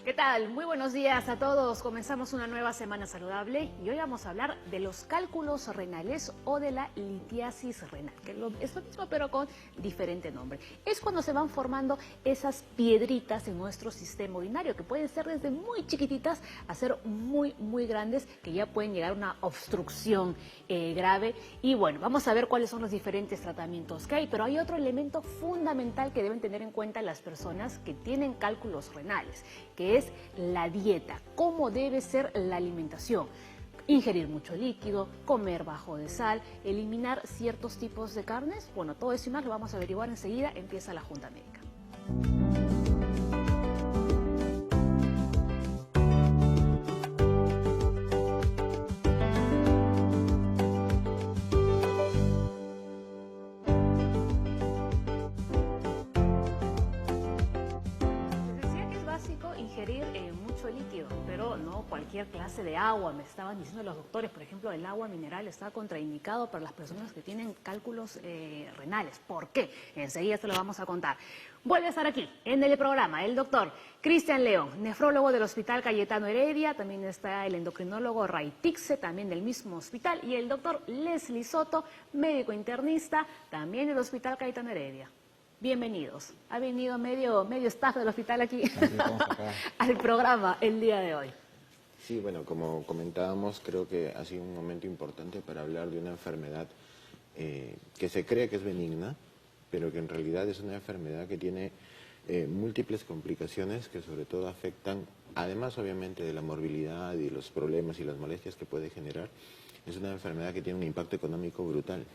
¿Qué tal? Muy buenos días a todos. Comenzamos una nueva semana saludable y hoy vamos a hablar de los cálculos renales o de la litiasis renal, que es lo mismo pero con diferente nombre. Es cuando se van formando esas piedritas en nuestro sistema urinario, que pueden ser desde muy chiquititas a ser muy grandes, que ya pueden llegar a una obstrucción grave. Y bueno, vamos a ver cuáles son los diferentes tratamientos que hay, pero hay otro elemento fundamental que deben tener en cuenta las personas que tienen cálculos renales, que es la dieta, cómo debe ser la alimentación. Ingerir mucho líquido, comer bajo de sal, eliminar ciertos tipos de carnes. Bueno, todo eso y más lo vamos a averiguar enseguida. Empieza la Junta Médica. Ingerir mucho líquido, pero no cualquier clase de agua. Me estaban diciendo los doctores, por ejemplo, el agua mineral está contraindicado para las personas que tienen cálculos renales. ¿Por qué? Enseguida se lo vamos a contar. Vuelve a estar aquí, en el programa, el doctor Cristian León, nefrólogo del Hospital Cayetano Heredia. También está el endocrinólogo Ray Tixe, también del mismo hospital. Y el doctor Leslie Soto, médico internista, también del Hospital Cayetano Heredia. Bienvenidos. Ha venido medio staff del hospital aquí al programa el día de hoy. Sí, bueno, como comentábamos, creo que ha sido un momento importante para hablar de una enfermedad que se cree que es benigna, pero que en realidad es una enfermedad que tiene múltiples complicaciones que sobre todo afectan, además obviamente de la morbilidad y los problemas y las molestias que puede generar, es una enfermedad que tiene un impacto económico brutal.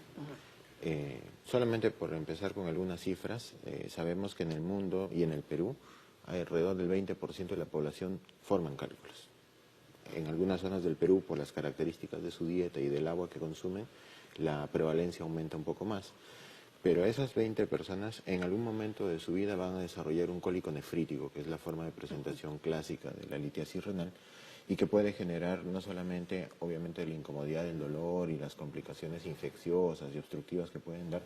Solamente por empezar con algunas cifras, sabemos que en el mundo y en el Perú alrededor del 20% de la población forman cálculos. En algunas zonas del Perú, por las características de su dieta y del agua que consumen, la prevalencia aumenta un poco más. Pero esas 20 personas en algún momento de su vida van a desarrollar un cólico nefrítico, que es la forma de presentación clásica de la litiasis renal, y que puede generar no solamente, obviamente, la incomodidad del dolor y las complicaciones infecciosas y obstructivas que pueden dar,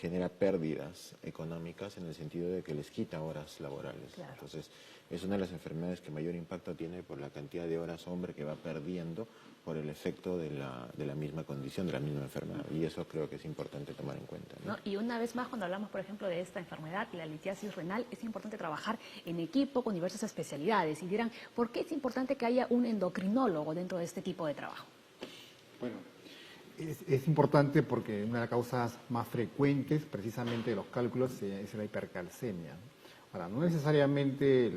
genera pérdidas económicas en el sentido de que les quita horas laborales. Claro. Entonces, es una de las enfermedades que mayor impacto tiene por la cantidad de horas hombre que va perdiendo por el efecto de la misma condición, de la misma enfermedad. Y eso creo que es importante tomar en cuenta, ¿no? Y una vez más, cuando hablamos, por ejemplo, de esta enfermedad, la litiasis renal, es importante trabajar en equipo con diversas especialidades. Y dirán, ¿por qué es importante que haya un endocrinólogo dentro de este tipo de trabajo? Bueno, es importante porque una de las causas más frecuentes, precisamente de los cálculos, es la hipercalcemia. Ahora, no necesariamente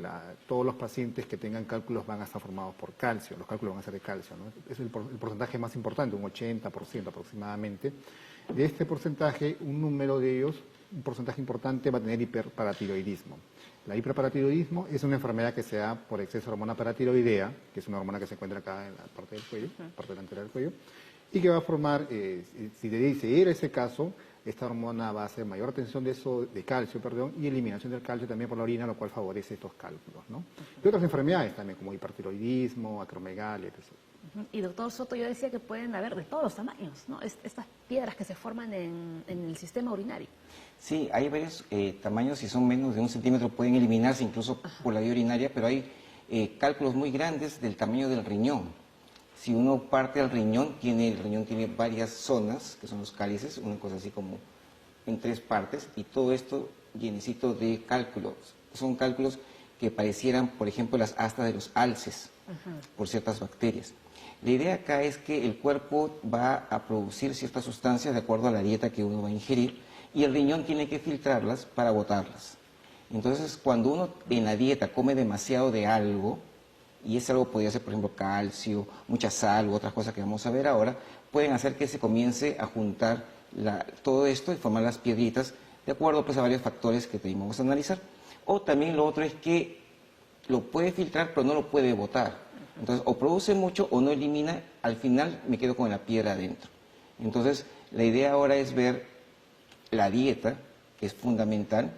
todos los pacientes que tengan cálculos van a estar formados por calcio, los cálculos van a ser de calcio, ¿no? Es el porcentaje más importante, un 80% aproximadamente. De este porcentaje, un número de ellos, un porcentaje importante, va a tener hiperparatiroidismo. La hiperparatiroidismo es una enfermedad que se da por exceso de hormona paratiroidea, que es una hormona que se encuentra acá en la parte del cuello, parte delantera del cuello, y que va a formar, si era ese caso, esta hormona va a hacer mayor retención de calcio, y eliminación del calcio también por la orina, lo cual favorece estos cálculos, ¿no? Y otras enfermedades también, como hipertiroidismo, acromegalia, etc. Y doctor Soto, yo decía que pueden haber de todos los tamaños, ¿no? Estas piedras que se forman en el sistema urinario. Sí, hay varios tamaños, si son menos de 1 centímetro pueden eliminarse incluso por la vía urinaria, pero hay cálculos muy grandes del tamaño del riñón. Si uno parte el riñón tiene varias zonas, que son los cálices, una cosa así como en 3 partes, y todo esto llenecito de cálculos. Son cálculos que parecieran, por ejemplo, las astas de los alces, por ciertas bacterias. La idea acá es que el cuerpo va a producir ciertas sustancias de acuerdo a la dieta que uno va a ingerir, y el riñón tiene que filtrarlas para botarlas. Entonces, cuando uno en la dieta come demasiado de algo, y ese algo podría ser, por ejemplo, calcio, mucha sal u otras cosas que vamos a ver ahora, pueden hacer que se comience a juntar todo esto y formar las piedritas, de acuerdo pues, a varios factores que vamos a analizar. O también lo otro es que lo puede filtrar, pero no lo puede botar. Entonces, o produce mucho o no elimina, al final me quedo con la piedra adentro. Entonces, la idea ahora es ver la dieta, que es fundamental,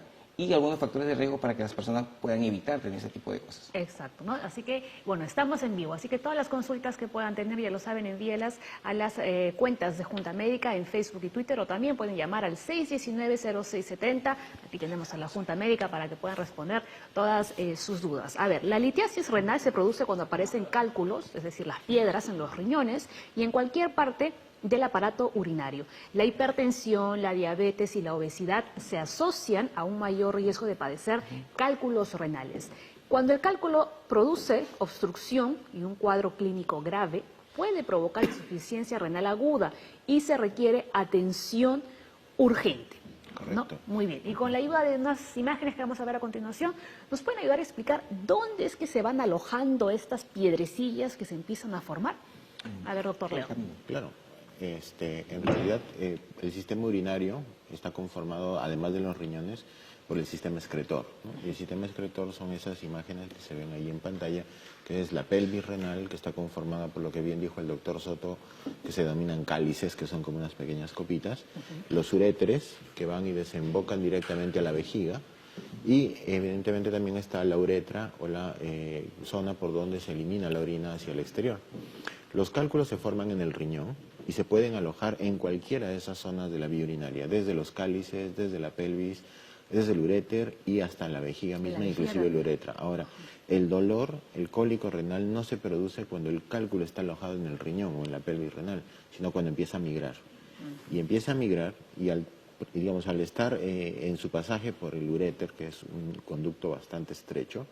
y algunos factores de riesgo para que las personas puedan evitar tener ese tipo de cosas. Exacto, ¿no? Así que, bueno, estamos en vivo, así que todas las consultas que puedan tener, ya lo saben, envíelas a las cuentas de Junta Médica en Facebook y Twitter, o también pueden llamar al 619-0670. Aquí tenemos a la Junta Médica para que puedan responder todas sus dudas. A ver, la litiasis renal se produce cuando aparecen cálculos, es decir, las piedras en los riñones y en cualquier parte del aparato urinario. La hipertensión, la diabetes y la obesidad se asocian a un mayor riesgo de padecer cálculos renales. Cuando el cálculo produce obstrucción y un cuadro clínico grave, puede provocar insuficiencia renal aguda y se requiere atención urgente. ¿No? Correcto. Muy bien. Y con la ayuda de unas imágenes que vamos a ver a continuación, ¿nos pueden ayudar a explicar dónde es que se van alojando estas piedrecillas que se empiezan a formar? A ver, doctor León. Claro. En realidad, el sistema urinario está conformado, además de los riñones, por el sistema excretor, ¿no? Y el sistema excretor son esas imágenes que se ven ahí en pantalla, que es la pelvis renal, que está conformada por lo que bien dijo el doctor Soto, que se denominan cálices, que son como unas pequeñas copitas, los uréteres, que van y desembocan directamente a la vejiga, y evidentemente también está la uretra o la zona por donde se elimina la orina hacia el exterior. Los cálculos se forman en el riñón y se pueden alojar en cualquiera de esas zonas de la vía urinaria, desde los cálices, desde la pelvis, desde el uréter y hasta la vejiga misma, inclusive la uretra. Ahora, el dolor, el cólico renal, no se produce cuando el cálculo está alojado en el riñón o en la pelvis renal, sino cuando empieza a migrar. Y empieza a migrar y al estar en su pasaje por el uréter, que es un conducto bastante estrecho,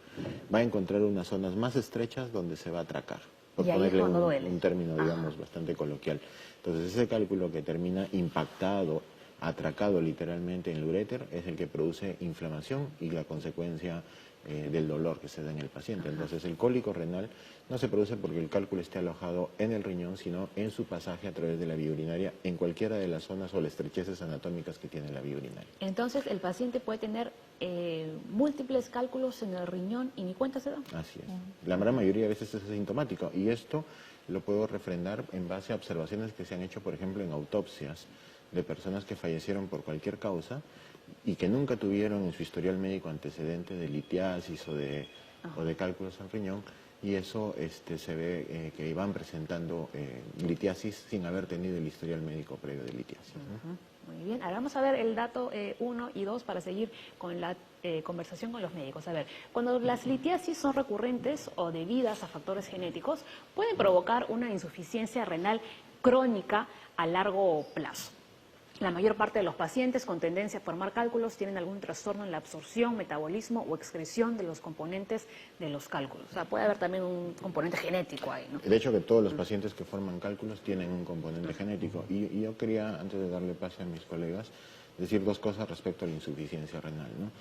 va a encontrar unas zonas más estrechas donde se va a atracar, por Y ahí es ponerle cuando duele. un término, digamos, bastante coloquial. Entonces, ese cálculo que termina impactado, atracado literalmente en el uréter, es el que produce inflamación y la consecuencia del dolor que se da en el paciente. Entonces, el cólico renal no se produce porque el cálculo esté alojado en el riñón, sino en su pasaje a través de la vía urinaria, en cualquiera de las zonas o las estrecheces anatómicas que tiene la vía urinaria. Entonces, el paciente puede tener múltiples cálculos en el riñón y ni cuenta se da. Así es. La gran mayoría de veces es asintomático y esto lo puedo refrendar en base a observaciones que se han hecho, por ejemplo, en autopsias de personas que fallecieron por cualquier causa y que nunca tuvieron en su historial médico antecedente de litiasis o de cálculos al riñón, y eso se ve que van presentando litiasis sin haber tenido el historial médico previo de litiasis, ¿no? Muy bien, ahora vamos a ver el dato 1 y 2 para seguir con la conversación con los médicos. A ver, cuando las litiasis son recurrentes o debidas a factores genéticos, pueden provocar una insuficiencia renal crónica a largo plazo. La mayor parte de los pacientes con tendencia a formar cálculos tienen algún trastorno en la absorción, metabolismo o excreción de los componentes de los cálculos. O sea, puede haber también un componente genético ahí, ¿no? De hecho, que todos los pacientes que forman cálculos tienen un componente genético. Y yo quería, antes de darle pase a mis colegas, decir dos cosas respecto a la insuficiencia renal, ¿no?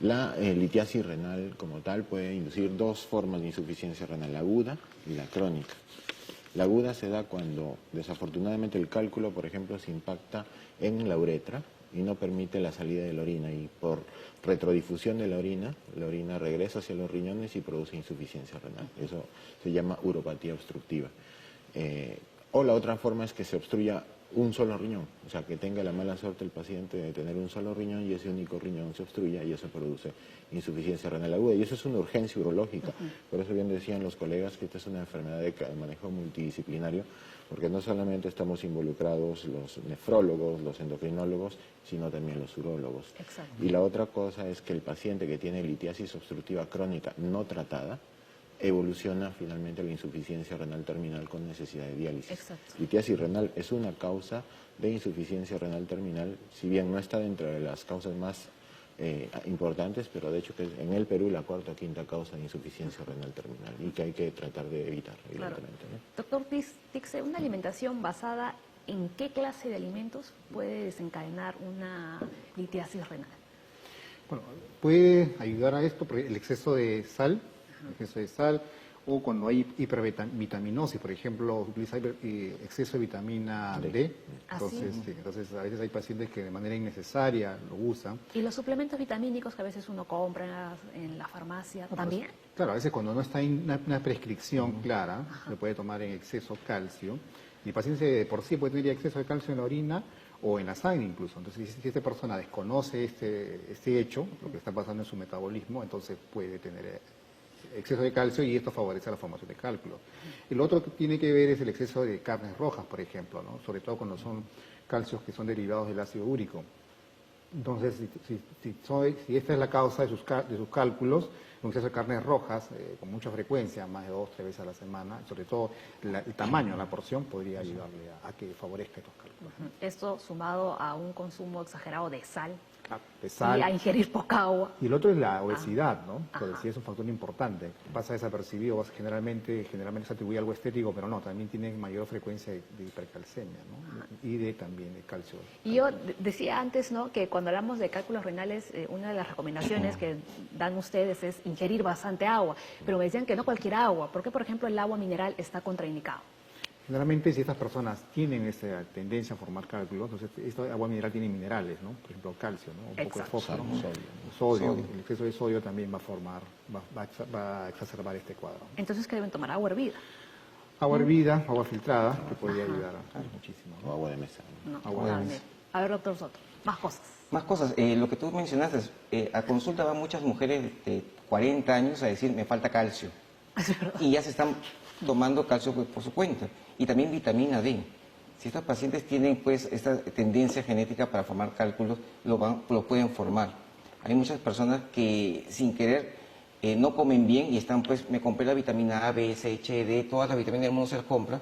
La litiasis renal como tal puede inducir dos formas de insuficiencia renal, la aguda y la crónica. La aguda se da cuando desafortunadamente el cálculo, por ejemplo, se impacta en la uretra y no permite la salida de la orina, y por retrodifusión de la orina regresa hacia los riñones y produce insuficiencia renal. Eso se llama uropatía obstructiva. O la otra forma es que se obstruya un solo riñón, o sea, que tenga la mala suerte el paciente de tener un solo riñón y ese único riñón se obstruya y eso produce insuficiencia renal aguda. Y eso es una urgencia urológica. Por eso bien decían los colegas que esta es una enfermedad de manejo multidisciplinario, porque no solamente estamos involucrados los nefrólogos, los endocrinólogos, sino también los urólogos. Exacto. Y la otra cosa es que el paciente que tiene litiasis obstructiva crónica no tratada evoluciona finalmente a la insuficiencia renal terminal con necesidad de diálisis. Exacto. Litiasis renal es una causa de insuficiencia renal terminal, si bien no está dentro de las causas más importantes, pero de hecho que es en el Perú la cuarta o quinta causa de insuficiencia renal terminal y que hay que tratar de evitar, evidentemente, ¿no? Doctor Tixe, ¿una alimentación basada en qué clase de alimentos puede desencadenar una litiasis renal? Bueno, puede ayudar a esto porque el exceso de sal, o cuando hay hipervitaminosis, por ejemplo, utiliza exceso de vitamina D. Entonces, a veces hay pacientes que de manera innecesaria lo usan. ¿Y los suplementos vitamínicos que a veces uno compra en la farmacia también? Claro, a veces cuando no está en una prescripción clara, se puede tomar en exceso calcio. Y el paciente de por sí puede tener exceso de calcio en la orina, o en la sangre incluso. Entonces, si esta persona desconoce este hecho, lo que está pasando en su metabolismo, entonces puede tener exceso de calcio y esto favorece la formación de cálculos. El otro que tiene que ver es el exceso de carnes rojas, por ejemplo, ¿no? Sobre todo cuando son calcios que son derivados del ácido úrico. Entonces, si esta es la causa de sus cálculos, un exceso de carnes rojas con mucha frecuencia, más de 2 o 3 veces a la semana, sobre todo el tamaño, la porción, podría ayudarle a que favorezca estos cálculos. Esto sumado a un consumo exagerado de sal, De sal. y a ingerir poca agua. Y el otro es la obesidad, ¿no? La obesidad es un factor importante. Pasa desapercibido, generalmente se atribuye algo estético, pero no, también tiene mayor frecuencia de hipercalcemia, ¿no? Y también de calcio. Y yo decía antes, ¿no?, que cuando hablamos de cálculos renales, una de las recomendaciones que dan ustedes es ingerir bastante agua, pero me decían que no cualquier agua, porque por ejemplo el agua mineral está contraindicado. Generalmente, si estas personas tienen esa tendencia a formar cálculos, entonces esta agua mineral tiene minerales, ¿no? Por ejemplo, calcio, ¿no? Un poco de Exacto. fósforo, sodio. El exceso de sodio también va a exacerbar este cuadro. Entonces, ¿qué deben tomar? Agua hervida. Agua hervida, agua filtrada, que podría ayudar muchísimo, O ¿no? agua de mesa. No, Agua a ver. A ver, doctor Soto, más cosas. Más cosas, lo que tú mencionaste, a consulta van muchas mujeres de 40 años a decir, me falta calcio. Es verdad. Y ya se están tomando calcio por su cuenta. Y también vitamina D. Si estos pacientes tienen pues esta tendencia genética para formar cálculos, lo pueden formar. Hay muchas personas que sin querer no comen bien y están pues, me compré la vitamina A, B, C, H, D, todas las vitaminas del mundo se las compra.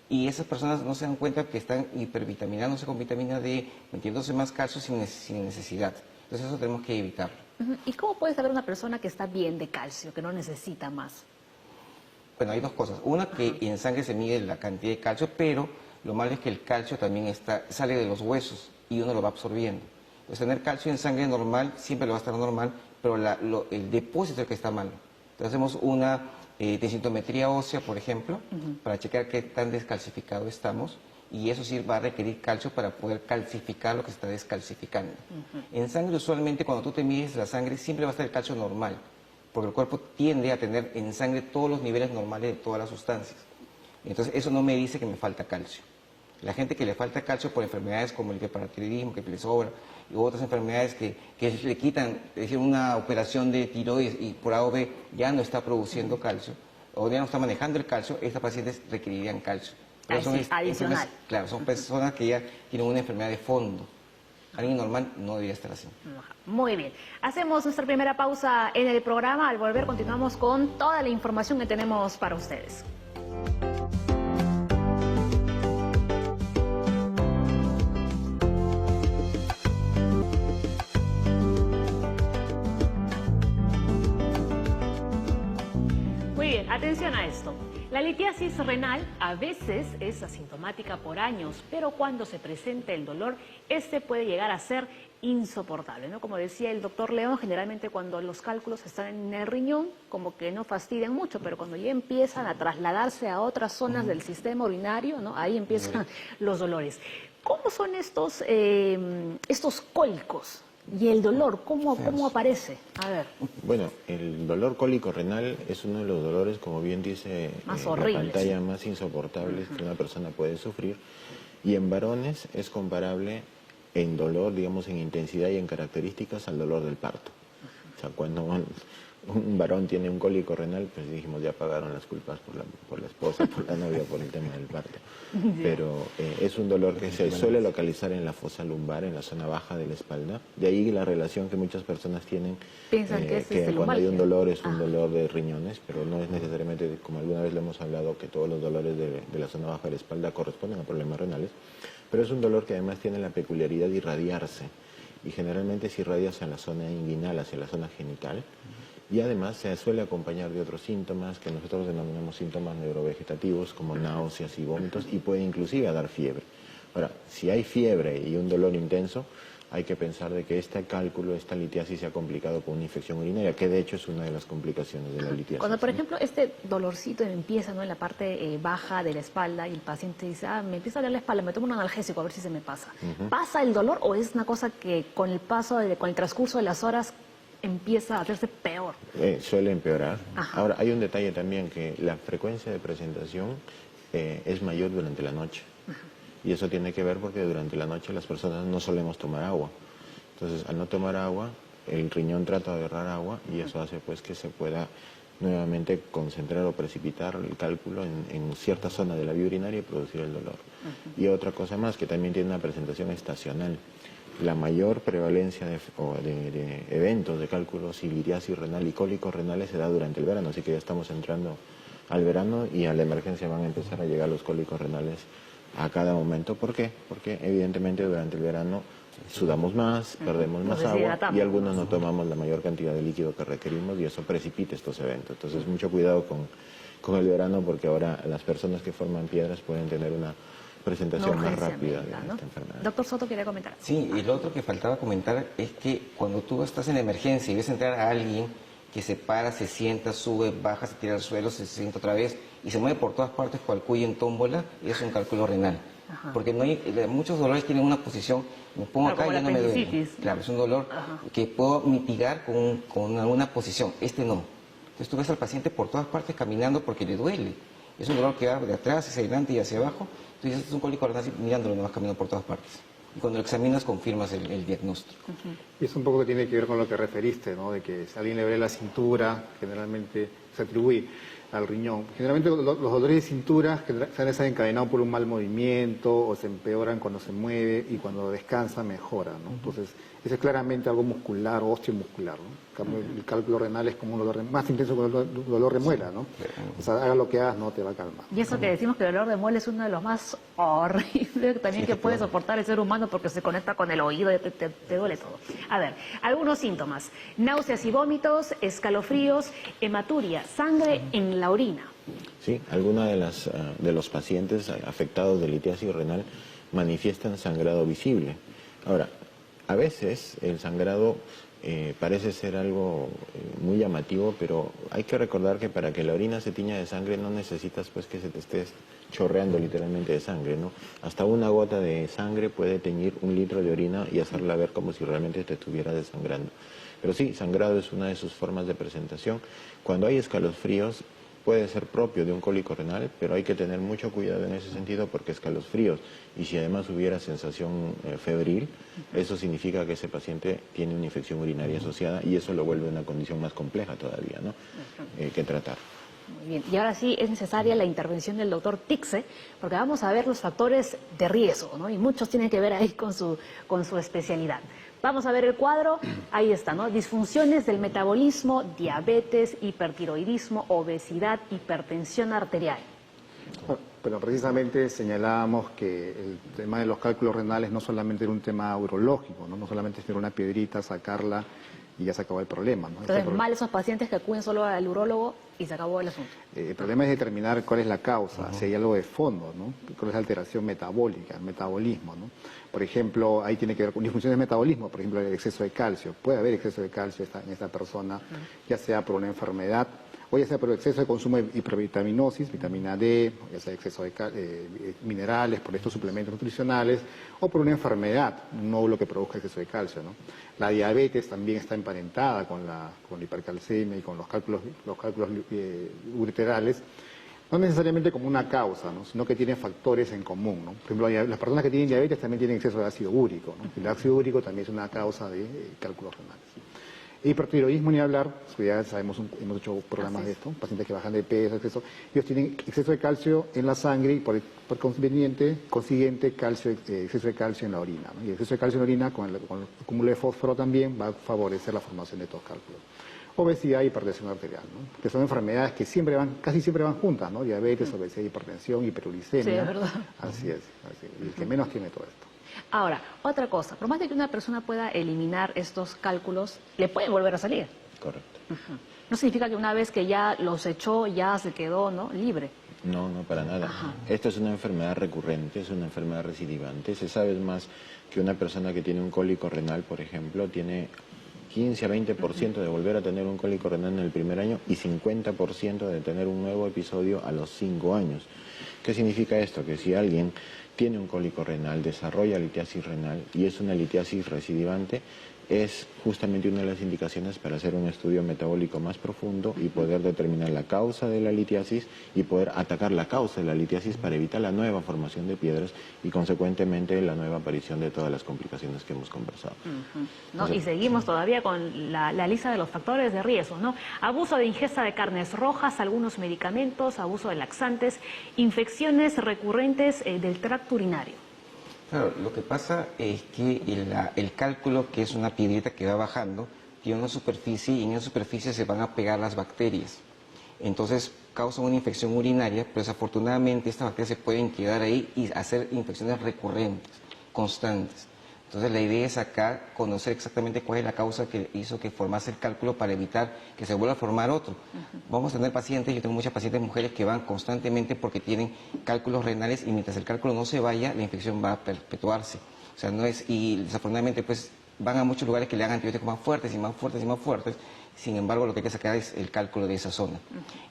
Y esas personas no se dan cuenta que están hipervitaminándose con vitamina D, metiéndose más calcio sin necesidad. Entonces eso tenemos que evitarlo. ¿Y cómo puede saber una persona que está bien de calcio, que no necesita más? Bueno, hay dos cosas. Una, que en sangre se mide la cantidad de calcio, pero lo malo es que el calcio también sale de los huesos y uno lo va absorbiendo. Entonces, tener calcio en sangre normal siempre lo va a estar normal, pero el depósito es el que está mal. Entonces, hacemos una densitometría ósea, por ejemplo, para checar qué tan descalcificado estamos, y eso sí va a requerir calcio para poder calcificar lo que se está descalcificando. En sangre, usualmente, cuando tú te mides la sangre, siempre va a estar el calcio normal, porque el cuerpo tiende a tener en sangre todos los niveles normales de todas las sustancias. Entonces, eso no me dice que me falta calcio. La gente que le falta calcio por enfermedades como el hipertiroidismo, que le sobra, y otras enfermedades que le quitan, es decir, una operación de tiroides y por A o B ya no está produciendo calcio, o ya no está manejando el calcio, estas pacientes requerirían calcio. Pero Adicional. Claro, son personas que ya tienen una enfermedad de fondo. Alguien normal no debería estar así. Muy bien. Hacemos nuestra primera pausa en el programa. Al volver continuamos con toda la información que tenemos para ustedes. Muy bien, atención a esto. La litiasis renal a veces es asintomática por años, pero cuando se presenta el dolor, este puede llegar a ser insoportable, ¿no? Como decía el doctor León, generalmente cuando los cálculos están en el riñón, como que no fastidian mucho, pero cuando ya empiezan a trasladarse a otras zonas del sistema urinario, ¿no?, ahí empiezan los dolores. ¿Cómo son estos cólicos? ¿Y el dolor, cómo aparece? A ver. Bueno, el dolor cólico renal es uno de los dolores, como bien dice Más la horribles. pantalla, más insoportables que una persona puede sufrir. Y en varones es comparable en dolor, digamos, en intensidad y en características al dolor del parto. O sea, cuando un varón tiene un cólico renal, pues dijimos, ya pagaron las culpas por la esposa, por la novia, por el tema del parto. Pero es un dolor que se suele localizar en la fosa lumbar, en la zona baja de la espalda. De ahí la relación que muchas personas tienen, Piensan que es cuando lumbalgia. hay un dolor es un dolor de riñones, pero no es necesariamente, como alguna vez le hemos hablado, que todos los dolores de la zona baja de la espalda corresponden a problemas renales. Pero es un dolor que además tiene la peculiaridad de irradiarse, y generalmente se irradia hacia la zona inguinal, hacia la zona genital. Y además se suele acompañar de otros síntomas que nosotros denominamos síntomas neurovegetativos, como náuseas y vómitos, y puede inclusive dar fiebre. Ahora, si hay fiebre y un dolor intenso, hay que pensar de que este cálculo, esta litiasis se ha complicado con una infección urinaria, que de hecho es una de las complicaciones de la litiasis. Cuando, por ¿no? ejemplo, este dolorcito empieza, ¿no?, en la parte baja de la espalda y el paciente dice, me empieza a doler la espalda, me tomo un analgésico a ver si se me pasa. ¿Pasa el dolor o es una cosa que con el con el transcurso de las horas empieza a hacerse peor? Suele empeorar. Ajá. Ahora, hay un detalle también, que la frecuencia de presentación es mayor durante la noche. y eso tiene que ver porque durante la noche las personas no solemos tomar agua. Entonces, al no tomar agua, el riñón trata de ahorrar agua y eso hace pues que se pueda nuevamente concentrar o precipitar el cálculo en cierta zona de la vía urinaria y producir el dolor. Y otra cosa más, que también tiene una presentación estacional. La mayor prevalencia de eventos de cálculos y litiasis renal y cólicos renales se da durante el verano, así que ya estamos entrando al verano y a la emergencia van a empezar a llegar los cólicos renales a cada momento. ¿Por qué? Porque evidentemente durante el verano sudamos más, perdemos más agua y algunos no tomamos la mayor cantidad de líquido que requerimos y eso precipita estos eventos. Entonces mucho cuidado con el verano porque ahora las personas que forman piedras pueden tener una presentación más rápida de esta enfermedad. Doctor Soto quería comentar. Sí, y lo otro que faltaba comentar es que cuando tú estás en la emergencia y ves entrar a alguien que se para, se sienta, sube, baja, se tira al suelo, se sienta otra vez y se mueve por todas partes cual cuello en tómbola, es un cálculo renal. Ajá. Porque no hay, muchos dolores tienen una posición, me pongo acá y ya no me duele. Claro, es un dolor que puedo mitigar con alguna posición, este no. Entonces tú ves al paciente por todas partes caminando porque le duele. Es un dolor que va de atrás hacia adelante y hacia abajo. Entonces es un cólico renal mirándolo, nomás caminando por todas partes. Y cuando lo examinas confirmas el diagnóstico. Y es un poco que tiene que ver con lo que referiste, ¿no? De que si a alguien le duele la cintura, generalmente se atribuye al riñón. Generalmente los dolores de cintura se han desencadenado por un mal movimiento o se empeoran cuando se mueve y cuando descansa mejora, ¿no? Entonces, eso es claramente algo muscular o osteomuscular, ¿no? El cálculo renal es como un dolor más intenso que el dolor de muela, ¿no? O sea, haga lo que hagas, no te va a calmar. Y eso que decimos que el dolor de muela es uno de los más horribles también que puede soportar el ser humano porque se conecta con el oído y te duele todo. A ver, algunos síntomas: náuseas y vómitos, escalofríos, hematuria, sangre en la orina. Sí, algunos de los pacientes afectados de litiasis renal manifiestan sangrado visible. Ahora, a veces el sangrado parece ser algo muy llamativo, pero hay que recordar que para que la orina se tiña de sangre no necesitas pues que se te estés chorreando literalmente de sangre, ¿no? Hasta una gota de sangre puede teñir un litro de orina y hacerla ver como si realmente te estuviera desangrando. Pero sí, sangrado es una de sus formas de presentación. Cuando hay escalofríos, puede ser propio de un cólico renal, pero hay que tener mucho cuidado en ese sentido porque escalofríos y si además hubiera sensación febril, eso significa que ese paciente tiene una infección urinaria asociada y eso lo vuelve una condición más compleja todavía, ¿no? Que tratar. Muy bien, y ahora sí es necesaria la intervención del doctor Tixe, porque vamos a ver los factores de riesgo, ¿no? Y muchos tienen que ver ahí con su especialidad. Vamos a ver el cuadro, ahí está, ¿no? Disfunciones del metabolismo, diabetes, hipertiroidismo, obesidad, hipertensión arterial. Pero precisamente señalábamos que el tema de los cálculos renales no solamente era un tema urológico, ¿no? No solamente es tener una piedrita, sacarla y ya se acabó el problema, ¿no? Entonces, mal esos pacientes que acuden solo al urólogo y se acabó el asunto. El problema es determinar cuál es la causa, si hay algo de fondo, ¿no? Cuál es la alteración metabólica, el metabolismo, ¿no? Por ejemplo, ahí tiene que ver con disfunciones de metabolismo, por ejemplo, el exceso de calcio. Puede haber exceso de calcio en esta persona, ya sea por una enfermedad, o ya sea por exceso de consumo de hipervitaminosis, vitamina D, ya sea exceso de minerales, por estos suplementos nutricionales, o por una enfermedad, un nódulo que produzca exceso de calcio, ¿no? La diabetes también está emparentada con la hipercalcemia y con los cálculos ureterales, no necesariamente como una causa, ¿no? Sino que tienen factores en común, ¿no? Por ejemplo, las personas que tienen diabetes también tienen exceso de ácido úrico, ¿no? El ácido úrico también es una causa de cálculos renales. Hipertiroidismo ni hablar, ya sabemos, hemos hecho programas de esto, pacientes que bajan de peso, ellos tienen exceso de calcio en la sangre y por consiguiente exceso de calcio en la orina, ¿no? Y el exceso de calcio en la orina con el cúmulo de fósforo también va a favorecer la formación de estos cálculos. Obesidad y hipertensión arterial, ¿no? Que son enfermedades que casi siempre van juntas, ¿no? Diabetes, obesidad, hipertensión, hiperuricemia. Sí, es verdad. Así es, y el que menos tiene todo esto. Ahora, otra cosa, por más de que una persona pueda eliminar estos cálculos, le pueden volver a salir. Correcto. No significa que una vez que ya los echó, ya se quedó, ¿no?, libre. No, no, para nada. Esta es una enfermedad recurrente, es una enfermedad recidivante. Se sabe más que una persona que tiene un cólico renal, por ejemplo, tiene 15 a 20% de volver a tener un cólico renal en el primer año y 50% de tener un nuevo episodio a los 5 años. ¿Qué significa esto? Que si alguien tiene un cólico renal, desarrolla litiasis renal y es una litiasis recidivante, es justamente una de las indicaciones para hacer un estudio metabólico más profundo y poder determinar la causa de la litiasis y poder atacar la causa de la litiasis para evitar la nueva formación de piedras y consecuentemente la nueva aparición de todas las complicaciones que hemos conversado. ¿No? Y seguimos todavía con la lista de los factores de riesgo, ¿no? Abuso de ingesta de carnes rojas, algunos medicamentos, abuso de laxantes, infecciones recurrentes del tracto urinario. Claro, lo que pasa es que el cálculo, que es una piedrita que va bajando, tiene una superficie y en esa superficie se van a pegar las bacterias. Entonces causa una infección urinaria, pero desafortunadamente estas bacterias se pueden quedar ahí y hacer infecciones recurrentes, constantes. Entonces la idea es acá conocer exactamente cuál es la causa que hizo que formase el cálculo para evitar que se vuelva a formar otro. Vamos a tener pacientes, yo tengo muchas pacientes mujeres que van constantemente porque tienen cálculos renales y mientras el cálculo no se vaya, la infección va a perpetuarse. O sea, no es, y desafortunadamente pues van a muchos lugares que le hagan antibióticos más fuertes y más fuertes y más fuertes. Sin embargo, lo que hay que sacar es el cálculo de esa zona.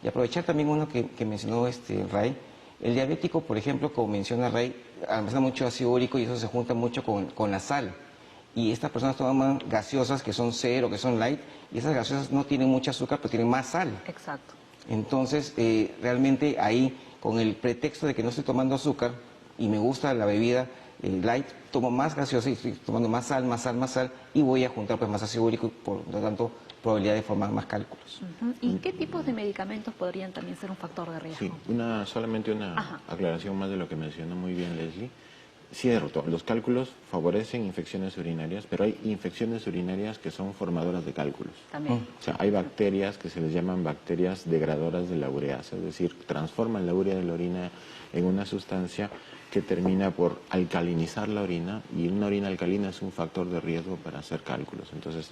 Y aprovechar también uno que mencionó Ray. El diabético, por ejemplo, como menciona Ray, almacena mucho ácido úrico y eso se junta mucho con la sal. Y estas personas toman gaseosas que son cero, que son light, y esas gaseosas no tienen mucho azúcar, pero tienen más sal. Exacto. Entonces, realmente ahí, con el pretexto de que no estoy tomando azúcar y me gusta la bebida light, tomo más gaseosa y estoy tomando más sal, más sal, más sal, y voy a juntar pues más ácido úrico y por lo tanto probabilidad de formar más cálculos. ¿Y qué tipos de medicamentos podrían también ser un factor de riesgo? Sí, solamente una aclaración más de lo que mencionó muy bien Leslie. Cierto, los cálculos favorecen infecciones urinarias, pero hay infecciones urinarias que son formadoras de cálculos. También. O sea, hay bacterias que se les llaman bacterias degradadoras de la ureasa, es decir, transforman la urea de la orina en una sustancia que termina por alcalinizar la orina, y una orina alcalina es un factor de riesgo para hacer cálculos. Entonces,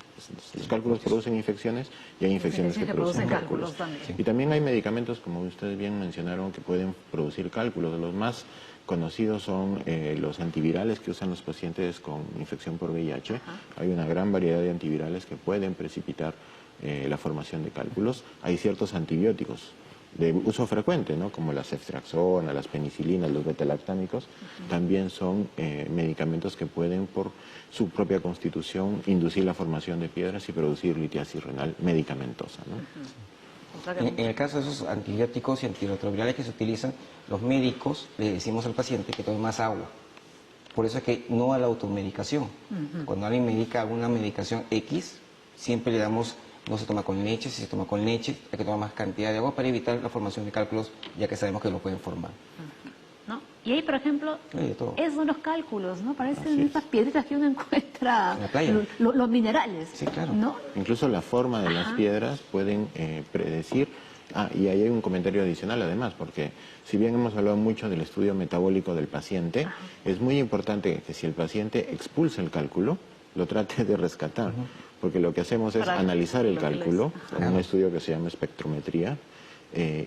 los cálculos producen infecciones y hay infecciones que producen cálculos. También. Y también hay medicamentos, como ustedes bien mencionaron, que pueden producir cálculos. Los más conocidos son los antivirales que usan los pacientes con infección por VIH. Hay una gran variedad de antivirales que pueden precipitar la formación de cálculos. Hay ciertos antibióticos de uso frecuente, ¿no? Como la ceftriaxona, las penicilinas, los betalactámicos, también son medicamentos que pueden por su propia constitución inducir la formación de piedras y producir litiasis renal medicamentosa, ¿no? En el caso de esos antibióticos y antirretrovirales que se utilizan, los médicos le decimos al paciente que tome más agua. Por eso es que no a la automedicación. Cuando alguien medica alguna medicación X, siempre le damos, no se toma con leche, si se toma con leche hay que tomar más cantidad de agua para evitar la formación de cálculos, ya que sabemos que lo pueden formar. ¿No? Y ahí, por ejemplo, esos son los cálculos, ¿no? Parecen esas piedritas que uno encuentra en la playa. Los minerales. Sí, claro. ¿No? Incluso la forma de las piedras pueden predecir. Y ahí hay un comentario adicional además, porque si bien hemos hablado mucho del estudio metabólico del paciente, es muy importante que si el paciente expulsa el cálculo, lo trate de rescatar, porque lo que hacemos es analizar el cálculo en un estudio que se llama espectrometría,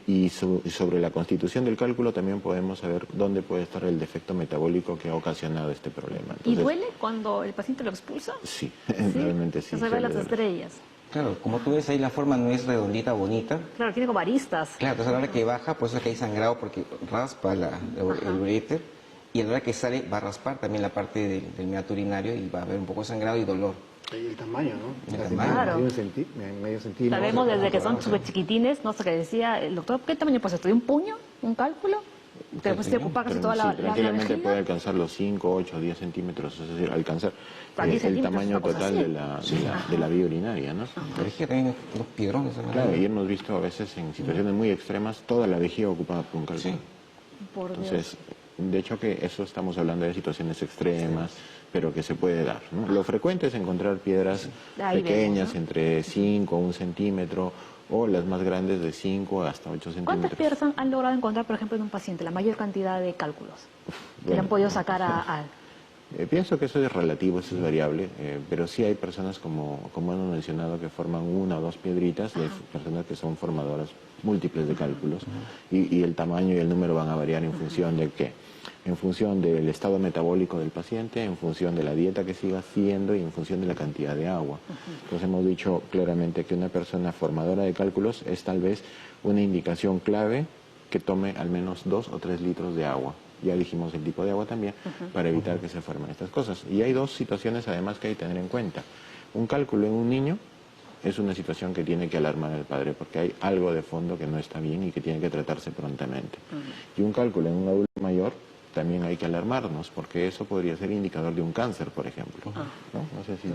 y sobre la constitución del cálculo también podemos saber dónde puede estar el defecto metabólico que ha ocasionado este problema. Entonces, ¿y duele cuando el paciente lo expulsa? Sí, realmente sí. Se ven las estrellas. Claro, como tú ves ahí la forma no es redondita, bonita. Claro, tiene como aristas. Claro, entonces a la hora que baja, por eso es que hay sangrado porque raspa el uréter, y a la hora que sale va a raspar también la parte del meato urinario y va a haber un poco de sangrado y dolor. Y el tamaño, ¿no? El tamaño. Claro. Medio centímetro. Sabemos desde que son súper chiquitines, no sé qué decía el doctor, ¿qué tamaño puede ser? ¿Un puño? ¿Un cálculo? ¿Te puede ocupar casi toda la tranquilamente vejiga? puede alcanzar los 5, 8, 10 centímetros, es decir, alcanzar el tamaño una cosa total así. de la vía urinaria, ¿no? La vejiga también unos piedrones. ¿no? Claro, y hemos visto a veces en situaciones muy extremas toda la vejiga ocupada por un cálculo. Sí. Por Dios. Entonces, de hecho que eso estamos hablando de situaciones extremas, pero que se puede dar, ¿no? Lo frecuente es encontrar piedras Ahí pequeñas, vemos, ¿no? entre 5 o 1 centímetro, o las más grandes de 5 hasta 8 ¿Cuántas centímetros. piedras han logrado encontrar, por ejemplo, en un paciente? La mayor cantidad de cálculos que le Bueno, han podido sacar a... Pienso que eso es relativo, eso es variable, pero sí hay personas, como hemos mencionado, que forman 1 o 2 piedritas, y hay personas que son formadoras múltiples de cálculos, y el tamaño y el número van a variar en función de qué, en función del estado metabólico del paciente, en función de la dieta que siga haciendo y en función de la cantidad de agua. Entonces hemos dicho claramente que una persona formadora de cálculos es tal vez una indicación clave que tome al menos 2 o 3 litros de agua. Ya dijimos el tipo de agua también, para evitar que se formen estas cosas. Y hay 2 situaciones además que hay que tener en cuenta. Un cálculo en un niño es una situación que tiene que alarmar al padre porque hay algo de fondo que no está bien y que tiene que tratarse prontamente. Y un cálculo en un adulto mayor también hay que alarmarnos porque eso podría ser indicador de un cáncer, por ejemplo. ¿No? No sé si...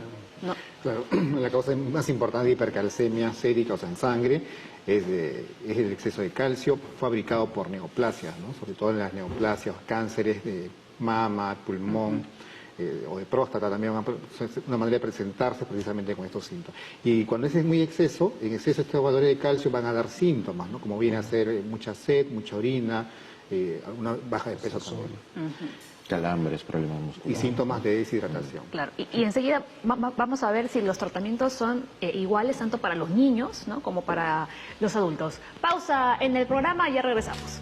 No. Claro, la causa más importante de hipercalcemia sérica, o sea, en sangre, es el exceso de calcio fabricado por neoplasias, ¿no? Sobre todo en las neoplasias, cánceres de mama, pulmón o de próstata también, una manera de presentarse precisamente con estos síntomas. Y cuando ese es muy exceso, en exceso estos valores de calcio van a dar síntomas, ¿no? Como viene a ser mucha sed, mucha orina, una baja de peso también. Calambres, problemas Y musculares. síntomas de deshidratación. Claro, y enseguida vamos a ver si los tratamientos son iguales tanto para los niños, ¿no?, como para los adultos. Pausa en el programa, ya regresamos.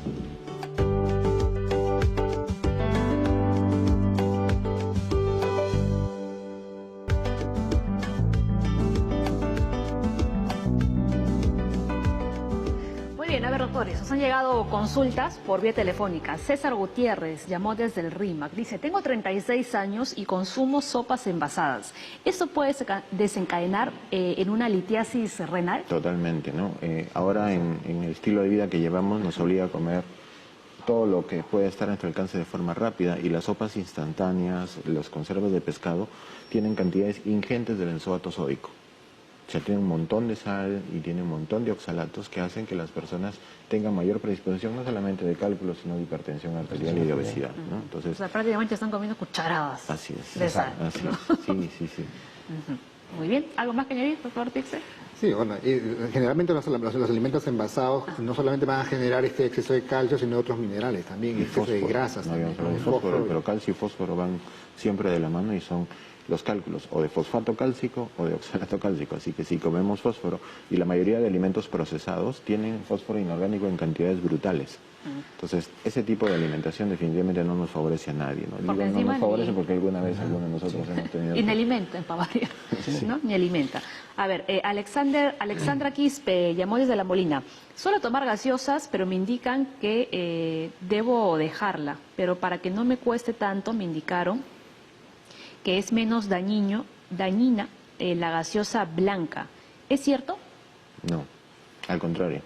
Muy bien, a ver, doctores, nos han llegado consultas por vía telefónica. César Gutiérrez llamó desde el RIMAC. Dice, tengo 36 años y consumo sopas envasadas. ¿Esto puede desencadenar en una litiasis renal? Totalmente, ¿no? Ahora en el estilo de vida que llevamos nos obliga a comer todo lo que puede estar a nuestro alcance de forma rápida y las sopas instantáneas, los conservas de pescado, tienen cantidades ingentes de benzoato sódico. O sea, tiene un montón de sal y tiene un montón de oxalatos que hacen que las personas tengan mayor predisposición no solamente de cálculos, sino de hipertensión arterial y de obesidad, ¿no? O Entonces, sea, prácticamente están comiendo cucharadas así es. de sal. Así ¿no? es. Sí. Ujú. Muy bien. ¿Algo más que añadir, doctor Tixe? Sí, bueno, generalmente los alimentos envasados no solamente van a generar este exceso de calcio, sino otros minerales también, exceso de grasas No habíamos también, hablado de fósforo, fósforo. pero calcio y fósforo van siempre de la mano y son los cálculos o de fosfato cálcico o de oxalato cálcico. Así que si comemos fósforo, y la mayoría de alimentos procesados tienen fósforo inorgánico en cantidades brutales. Entonces, ese tipo de alimentación definitivamente no nos favorece a nadie, ¿no? Digo, no encima nos favorece ni- porque alguna vez algunos de nosotros hemos tenido... Y ni alimenta en Bavaria, ¿no? Ni alimenta. A ver, Alexandra Quispe llamó desde La Molina. Suelo tomar gaseosas, pero me indican que debo dejarla. Pero para que no me cueste tanto, me indicaron que es menos dañina la gaseosa blanca. ¿Es cierto? No, al contrario.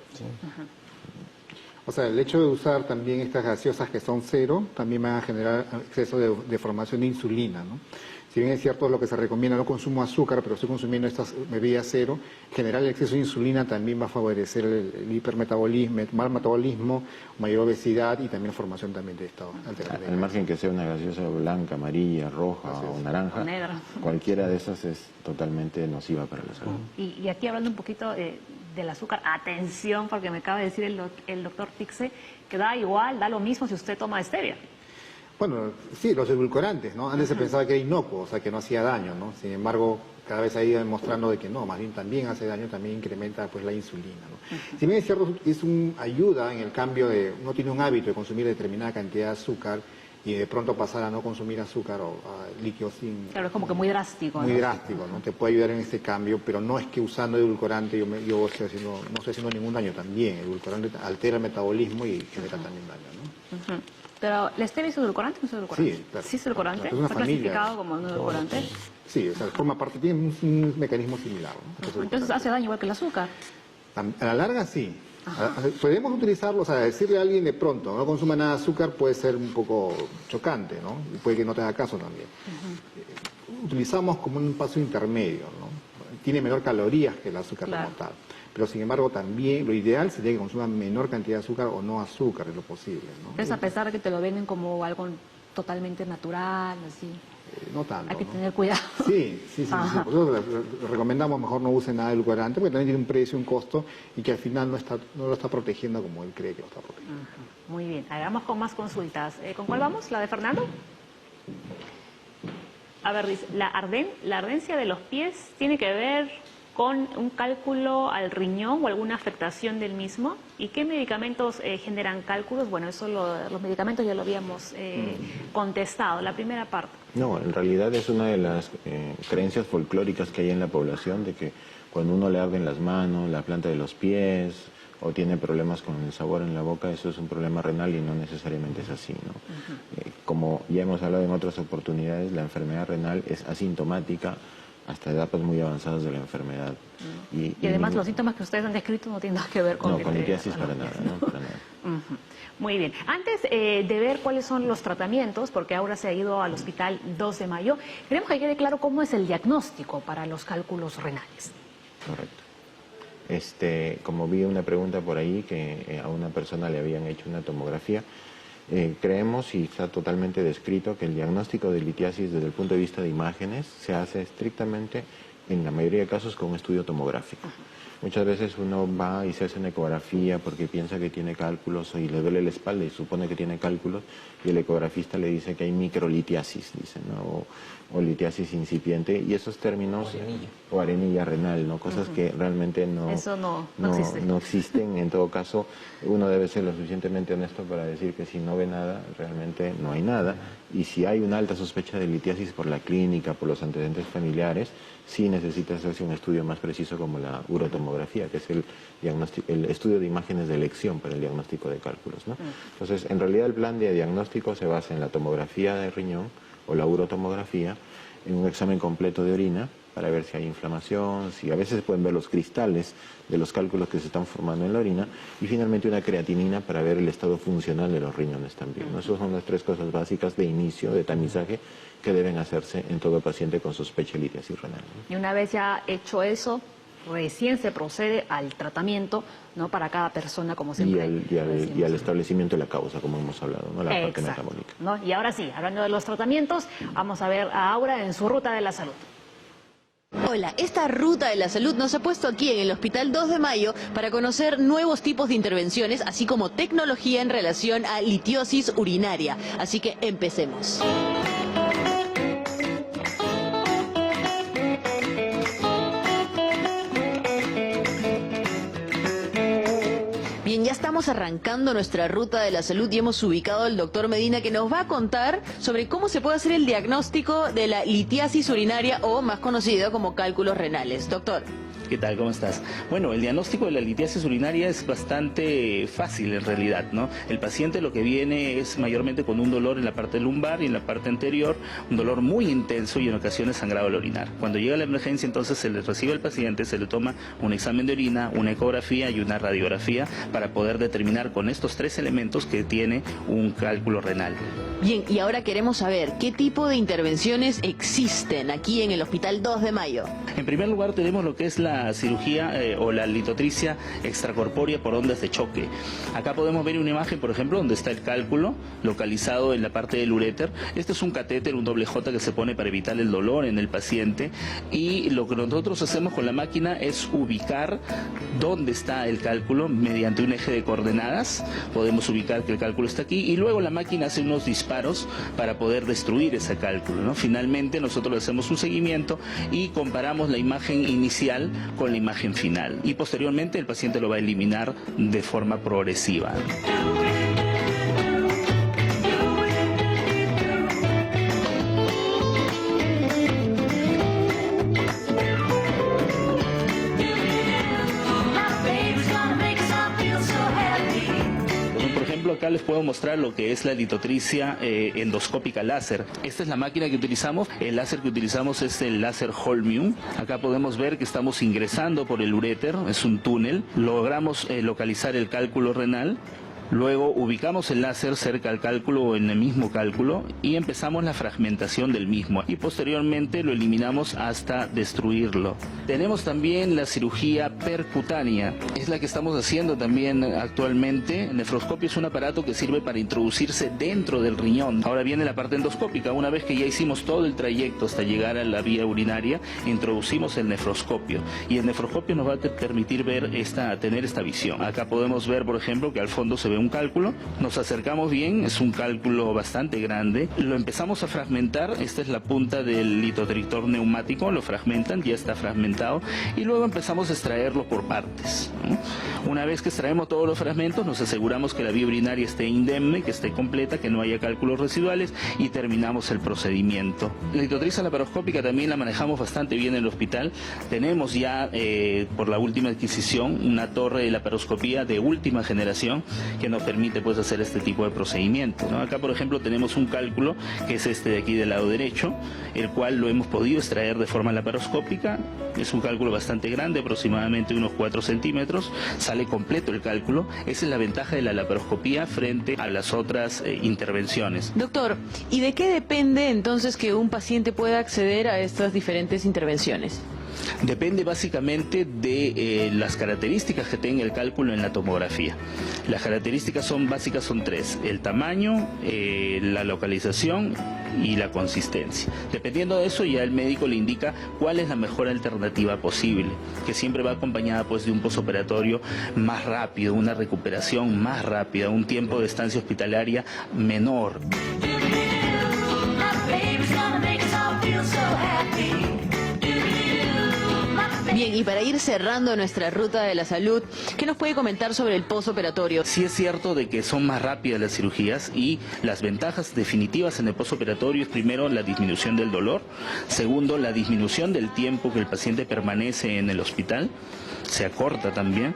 O sea, el hecho de usar también estas gaseosas que son cero, también van a generar exceso de formación de insulina, ¿no? Si bien es cierto lo que se recomienda, no consumo azúcar, pero estoy consumiendo estas bebidas cero, generar el exceso de insulina también va a favorecer el hipermetabolismo, mal metabolismo, mayor obesidad y también formación también de estado alterado. Al margen que sea una gaseosa blanca, amarilla, roja o naranja, O negra. cualquiera de esas es totalmente nociva para la salud. Y aquí hablando un poquito del azúcar, atención, porque me acaba de decir el doctor Tixe que da igual, da lo mismo si usted toma stevia. Bueno, sí, los edulcorantes, ¿no? Antes se pensaba que era inocuo, o sea, que no hacía daño, ¿no? Sin embargo, cada vez ha ido demostrando de que no, más bien también hace daño, también incrementa pues la insulina, ¿no? Si bien es cierto, ayuda en el cambio de, uno tiene un hábito de consumir determinada cantidad de azúcar y de pronto pasar a no consumir azúcar o a líquidos sin... Claro, es como que muy drástico, ¿no? Muy drástico, ¿no? Te puede ayudar en este cambio, pero no es que usando edulcorante yo no estoy haciendo ningún daño también. El edulcorante altera el metabolismo y genera también daño, ¿no? Ujú. Pero, ¿la stevia es edulcorante o no es edulcorante? Sí, claro. ¿Sí es edulcorante? Es una ¿Está familia. clasificado como un edulcorante? Sí, o sea, forma parte, tiene un mecanismo similar, ¿no? Entonces hace daño igual que el azúcar. A la larga sí. Podemos utilizarlo, o sea, decirle a alguien de pronto, no consuma nada de azúcar puede ser un poco chocante, ¿no? Y puede que no te haga caso también. Utilizamos como un paso intermedio, ¿no? Tiene menor calorías que el azúcar Claro. como tal. Pero sin embargo también lo ideal sería que consuma menor cantidad de azúcar o no azúcar en lo posible, ¿no? Entonces, a pesar de que te lo venden como algo totalmente natural, así, No tanto, hay que ¿no? tener cuidado. Sí. Ajá. Por eso le recomendamos mejor no use nada edulcorante, porque también tiene un precio, un costo, y que al final no lo está protegiendo como él cree que lo está protegiendo. Muy bien, hagamos con más consultas. ¿Con cuál vamos? ¿La de Fernando? A ver, dice, la ardencia de los pies tiene que ver con un cálculo al riñón o alguna afectación del mismo. ¿Y qué medicamentos generan cálculos? Bueno, eso los medicamentos ya lo habíamos contestado, la primera parte. No, en realidad es una de las creencias folclóricas que hay en la población de que cuando uno le arden las manos, la planta de los pies o tiene problemas con el sabor en la boca, eso es un problema renal y no necesariamente es así, ¿no? Como ya hemos hablado en otras oportunidades, la enfermedad renal es asintomática, hasta etapas muy avanzadas de la enfermedad. Y además los síntomas que ustedes han descrito no tienen nada que ver con no, con litiasis para nada, no, para nada. Muy bien. Antes de ver cuáles son los tratamientos, porque ahora se ha ido al Hospital 2 de Mayo, queremos que quede claro cómo es el diagnóstico para los cálculos renales. Correcto. Como vi una pregunta por ahí que a una persona le habían hecho una tomografía, creemos y está totalmente descrito que el diagnóstico de litiasis desde el punto de vista de imágenes se hace estrictamente, en la mayoría de casos, con un estudio tomográfico. Muchas veces uno va y se hace una ecografía porque piensa que tiene cálculos y le duele la espalda y supone que tiene cálculos y el ecografista le dice que hay microlitiasis, dice, ¿no? o litiasis incipiente, y esos términos, o arenilla renal, ¿no? Cosas que realmente no existen. En todo caso, uno debe ser lo suficientemente honesto para decir que si no ve nada, realmente no hay nada, y si hay una alta sospecha de litiasis por la clínica, por los antecedentes familiares, sí necesita hacerse un estudio más preciso como la urotomografía, que es el estudio de imágenes de elección para el diagnóstico de cálculos, ¿no? Entonces, en realidad el plan de diagnóstico se basa en la tomografía de riñón o la urotomografía, en un examen completo de orina para ver si hay inflamación, si a veces se pueden ver los cristales de los cálculos que se están formando en la orina, y finalmente una creatinina para ver el estado funcional de los riñones también, ¿no? Esas son las tres cosas básicas de inicio, de tamizaje, que deben hacerse en todo paciente con sospecha de litiasis renal, ¿no? Y una vez ya hecho eso, recién se procede al tratamiento, ¿no? Para cada persona, como siempre. Y al establecimiento de la causa, como hemos hablado, ¿no? La parte metabólica, ¿no? Y ahora sí, hablando de los tratamientos, vamos a ver a Aura en su ruta de la salud. Hola, esta ruta de la salud nos ha puesto aquí en el Hospital 2 de Mayo para conocer nuevos tipos de intervenciones, así como tecnología en relación a litiosis urinaria. Así que empecemos. Bien, ya estamos arrancando nuestra ruta de la salud y hemos ubicado al doctor Medina, que nos va a contar sobre cómo se puede hacer el diagnóstico de la litiasis urinaria, o más conocido como cálculos renales. Doctor. ¿Qué tal? ¿Cómo estás? Bueno, el diagnóstico de la litiasis urinaria es bastante fácil en realidad, ¿no? El paciente lo que viene es mayormente con un dolor en la parte lumbar y en la parte anterior, un dolor muy intenso y en ocasiones sangrado al orinar. Cuando llega la emergencia, entonces se le recibe al paciente, se le toma un examen de orina, una ecografía y una radiografía para poder determinar con estos tres elementos que tiene un cálculo renal. Bien, y ahora queremos saber qué tipo de intervenciones existen aquí en el Hospital 2 de Mayo. En primer lugar tenemos lo que es la cirugía o la litotricia extracorpórea por ondas de choque. Acá podemos ver una imagen, por ejemplo, donde está el cálculo localizado en la parte del uréter. Este es un catéter, un doble J que se pone para evitar el dolor en el paciente, y lo que nosotros hacemos con la máquina es ubicar dónde está el cálculo mediante un eje de coordenadas. Podemos ubicar que el cálculo está aquí y luego la máquina hace unos disparos para poder destruir ese cálculo, ¿no? Finalmente nosotros le hacemos un seguimiento y comparamos la imagen inicial con la imagen final, y posteriormente el paciente lo va a eliminar de forma progresiva. Acá les puedo mostrar lo que es la litotricia endoscópica láser. Esta es la máquina que utilizamos. El láser que utilizamos es el láser Holmium. Acá podemos ver que estamos ingresando por el uréter, es un túnel. Logramos localizar el cálculo renal. Luego ubicamos el láser cerca al cálculo o en el mismo cálculo y empezamos la fragmentación del mismo, y posteriormente lo eliminamos hasta destruirlo. Tenemos también la cirugía percutánea, es la que estamos haciendo también actualmente. El nefroscopio es un aparato que sirve para introducirse dentro del riñón. Ahora viene la parte endoscópica. Una vez que ya hicimos todo el trayecto hasta llegar a la vía urinaria, introducimos el nefroscopio, y el nefroscopio nos va a permitir ver tener esta visión. Acá podemos ver, por ejemplo, que al fondo se ve un cálculo. Nos acercamos bien, es un cálculo bastante grande. Lo empezamos a fragmentar. Esta es la punta del litotrictor neumático, lo fragmentan, ya está fragmentado, y luego empezamos a extraerlo por partes, ¿no? Una vez que extraemos todos los fragmentos, nos aseguramos que la vía urinaria esté indemne, que esté completa, que no haya cálculos residuales, y terminamos el procedimiento. La litotricia laparoscópica también la manejamos bastante bien en el hospital. Tenemos ya, por la última adquisición, una torre de laparoscopía de última generación que nos permite pues hacer este tipo de procedimientos, ¿no? Acá, por ejemplo, tenemos un cálculo que es este de aquí del lado derecho, el cual lo hemos podido extraer de forma laparoscópica. Es un cálculo bastante grande, aproximadamente unos 4 centímetros, sale completo el cálculo. Esa es la ventaja de la laparoscopía frente a las otras intervenciones. Doctor, ¿y de qué depende entonces que un paciente pueda acceder a estas diferentes intervenciones? Depende básicamente de las características que tenga el cálculo en la tomografía. Las características básicas son 3: el tamaño, la localización y la consistencia. Dependiendo de eso, ya el médico le indica cuál es la mejor alternativa posible, que siempre va acompañada pues de un posoperatorio más rápido, una recuperación más rápida, un tiempo de estancia hospitalaria menor. Bien, y para ir cerrando nuestra ruta de la salud, ¿qué nos puede comentar sobre el posoperatorio? Sí es cierto de que son más rápidas las cirugías, y las ventajas definitivas en el posoperatorio es, primero, la disminución del dolor, segundo, la disminución del tiempo que el paciente permanece en el hospital, se acorta también.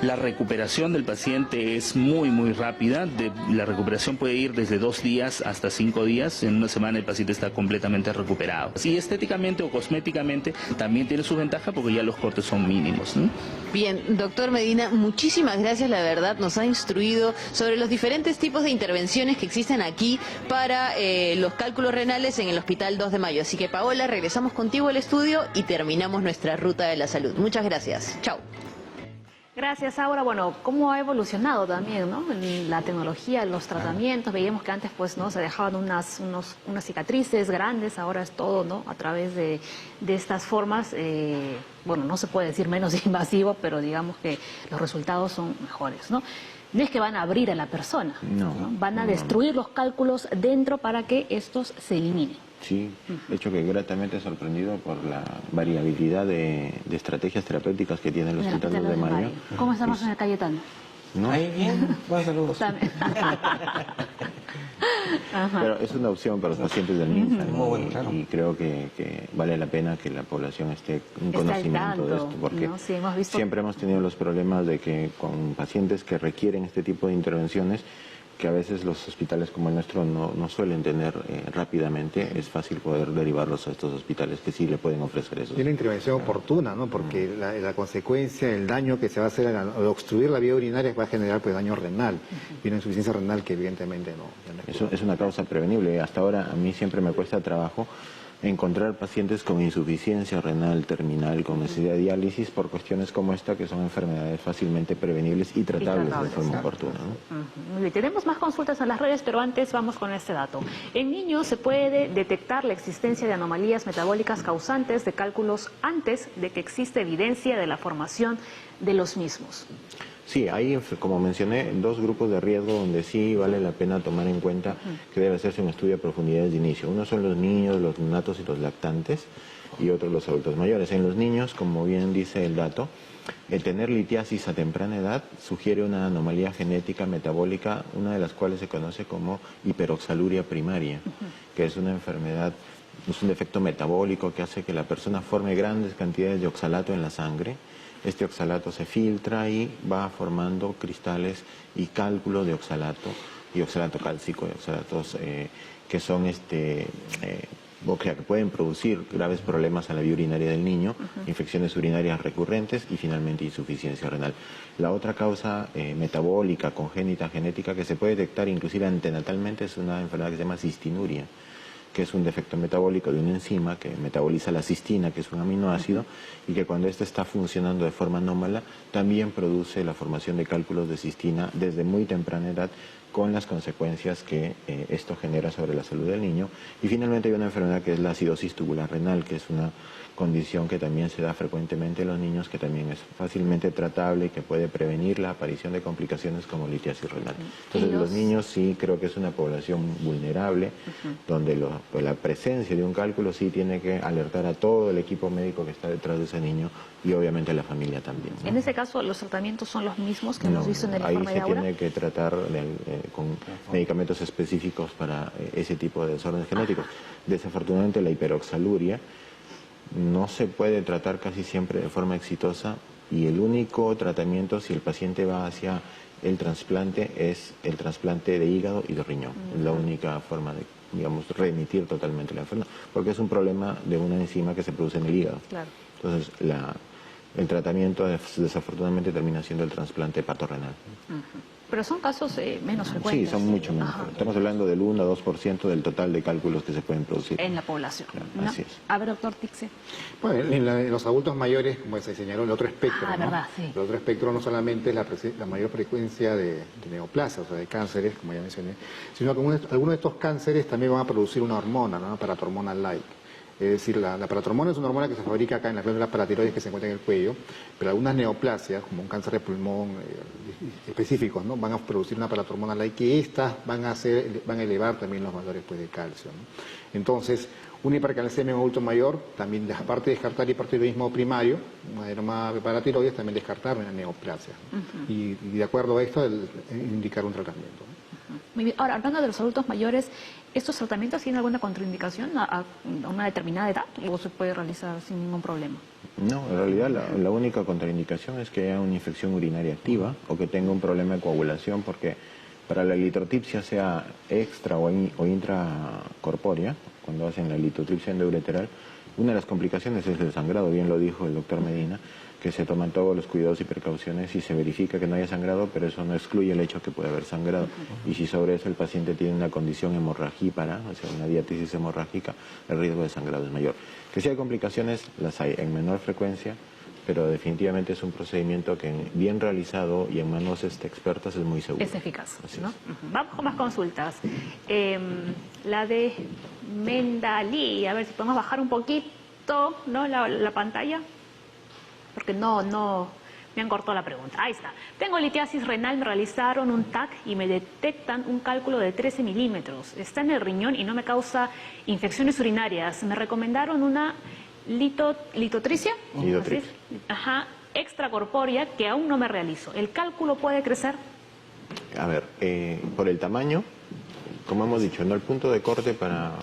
La recuperación del paciente es muy rápida. La recuperación puede ir desde 2 días hasta 5 días. En una semana el paciente está completamente recuperado. Y estéticamente o cosméticamente también tiene su ventaja, porque ya los cortes son mínimos, ¿no? Bien, doctor Medina, muchísimas gracias, la verdad nos ha instruido sobre los diferentes tipos de intervenciones que existen aquí para los cálculos renales en el Hospital 2 de Mayo. Así que, Paola, regresamos contigo al estudio y terminamos nuestra ruta de la salud. Muchas gracias. Chao. Gracias, Aura. Bueno, cómo ha evolucionado también, ¿no? La tecnología, los tratamientos. Veíamos que antes, pues, no se dejaban unas cicatrices grandes. Ahora es todo, ¿no? A través de estas formas, bueno, no se puede decir menos invasivo, pero digamos que los resultados son mejores, ¿no? No es que van a abrir a la persona, ¿no? Van a destruir los cálculos dentro para que estos se eliminen. Sí, de hecho que gratamente sorprendido por la variabilidad de estrategias terapéuticas que tiene el Hospital 2 de Mayo. ¿Cómo estamos en el Cayetano? ¿No? Ahí bien, buenos saludos. Pero es una opción para los pacientes del MINSA, ¿no? Muy bueno, claro. Y creo que vale la pena que la población esté en conocimiento de esto, porque ¿no? Sí, hemos visto... siempre hemos tenido los problemas de que con pacientes que requieren este tipo de intervenciones, que a veces los hospitales como el nuestro no suelen tener rápidamente, es fácil poder derivarlos a estos hospitales que sí le pueden ofrecer eso. Y una intervención oportuna, ¿no? Porque la consecuencia, el daño que se va a hacer al obstruir la vía urinaria va a generar pues daño renal y una insuficiencia renal que evidentemente no. Eso es una causa prevenible. Hasta ahora a mí siempre me cuesta trabajo encontrar pacientes con insuficiencia renal terminal, con necesidad de diálisis, por cuestiones como esta, que son enfermedades fácilmente prevenibles y tratables de forma oportuna, ¿no? Muy bien, tenemos más consultas en las redes, pero antes vamos con este dato. En niños se puede detectar la existencia de anomalías metabólicas causantes de cálculos antes de que exista evidencia de la formación de los mismos. Sí, hay, como mencioné, 2 grupos de riesgo donde sí vale la pena tomar en cuenta que debe hacerse un estudio a profundidades de inicio. Uno son los niños, los neonatos y los lactantes, y otros los adultos mayores. En los niños, como bien dice el dato, el tener litiasis a temprana edad sugiere una anomalía genética metabólica, una de las cuales se conoce como hiperoxaluria primaria, que es una enfermedad, es un defecto metabólico que hace que la persona forme grandes cantidades de oxalato en la sangre. Este oxalato se filtra y va formando cristales y cálculos de oxalato, y oxalato cálcico, y oxalatos que son que pueden producir graves problemas a la vía urinaria del niño, infecciones urinarias recurrentes y finalmente insuficiencia renal. La otra causa metabólica, congénita, genética, que se puede detectar inclusive antenatalmente, es una enfermedad que se llama cistinuria, que es un defecto metabólico de una enzima que metaboliza la cistina, que es un aminoácido, y que cuando ésta está funcionando de forma anómala, también produce la formación de cálculos de cistina desde muy temprana edad, con las consecuencias que esto genera sobre la salud del niño. Y finalmente hay una enfermedad que es la acidosis tubular renal, que es una condición que también se da frecuentemente en los niños, que también es fácilmente tratable y que puede prevenir la aparición de complicaciones como litiasis renal. Entonces los niños sí creo que es una población vulnerable, donde la presencia de un cálculo sí tiene que alertar a todo el equipo médico que está detrás de ese niño y obviamente a la familia también, ¿no? En ese caso, ¿los tratamientos son los mismos que hemos visto en el informe de Aura? Ahí se tiene que tratar con medicamentos específicos para ese tipo de desórdenes genéticos. Desafortunadamente la hiperoxaluria no se puede tratar casi siempre de forma exitosa y el único tratamiento, si el paciente va hacia el trasplante, es el trasplante de hígado y de riñón. Es la única forma de, digamos, remitir totalmente la enfermedad, porque es un problema de una enzima que se produce en el hígado. Claro. Entonces, el tratamiento desafortunadamente termina siendo el trasplante hepatorrenal. Pero son casos menos frecuentes. Sí, son mucho menos. Ajá. Estamos hablando del 1 a 2% del total de cálculos que se pueden producir. En la población. Claro, ¿no? así es. A ver, doctor Tixe. Bueno, en los adultos mayores, como se señaló, el otro espectro, Ah, ¿no? verdad, sí. El otro espectro no solamente es la mayor frecuencia de neoplasias, o sea, de cánceres, como ya mencioné, sino que algunos de estos cánceres también van a producir una hormona, ¿no? Paratormona-like. Es decir, la paratormona es una hormona que se fabrica acá en la glándula paratiroides que se encuentra en el cuello, pero algunas neoplasias, como un cáncer de pulmón específicos, ¿no? Van a producir una paratormona-like que estas van a elevar también los valores, pues, de calcio, ¿no? Entonces, una hipercalcemia en un adulto mayor, también aparte de descartar hipertiroidismo primario, un adenoma paratiroides, también descartar una neoplasia, ¿no? Y de acuerdo a esto, indicar un tratamiento, ¿no? Muy bien. Ahora, hablando de los adultos mayores, ¿estos tratamientos tienen alguna contraindicación a una determinada edad o se puede realizar sin ningún problema? No, en realidad la única contraindicación es que haya una infección urinaria activa o que tenga un problema de coagulación, porque para la eritrotripsia, sea extra o intracorpórea, cuando hacen la litotripsia endoureteral, una de las complicaciones es el sangrado, bien lo dijo el doctor Medina, que se toman todos los cuidados y precauciones y se verifica que no haya sangrado, pero eso no excluye el hecho que puede haber sangrado. Y si sobre eso el paciente tiene una condición hemorragípara, o sea, una diátesis hemorrágica, el riesgo de sangrado es mayor. Que si hay complicaciones, las hay en menor frecuencia, pero definitivamente es un procedimiento que bien realizado y en manos expertas es muy seguro. Es eficaz, Así ¿no? es. Vamos con más consultas. La de Mendalí, a ver si podemos bajar un poquito, ¿no? la pantalla, porque no me han cortado la pregunta. Ahí está. Tengo litiasis renal, me realizaron un TAC y me detectan un cálculo de 13 milímetros. Está en el riñón y no me causa infecciones urinarias. Me recomendaron una litotricia. Litotripsia. Ajá, extracorpórea que aún no me realizo. ¿El cálculo puede crecer? A ver, por el tamaño, como hemos dicho, no el punto de corte para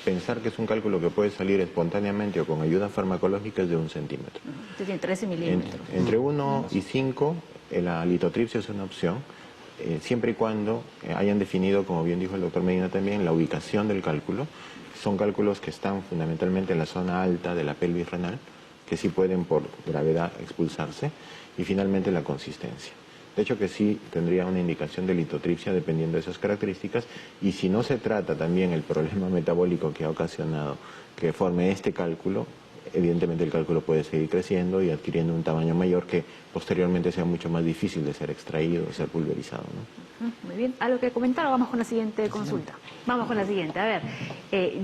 pensar que es un cálculo que puede salir espontáneamente o con ayuda farmacológica es de 1 centímetro. Usted tiene 13 milímetros. Entre 1 y 5, la litotripsia es una opción, siempre y cuando hayan definido, como bien dijo el doctor Medina también, la ubicación del cálculo. Son cálculos que están fundamentalmente en la zona alta de la pelvis renal, que sí pueden por gravedad expulsarse, y finalmente la consistencia. De hecho que sí tendría una indicación de litotripsia dependiendo de esas características, y si no se trata también el problema metabólico que ha ocasionado que forme este cálculo, evidentemente el cálculo puede seguir creciendo y adquiriendo un tamaño mayor que posteriormente sea mucho más difícil de ser extraído, de ser pulverizado, ¿no? Muy bien. ¿Algo que comentar o vamos con la siguiente consulta? Vamos con la siguiente. A ver,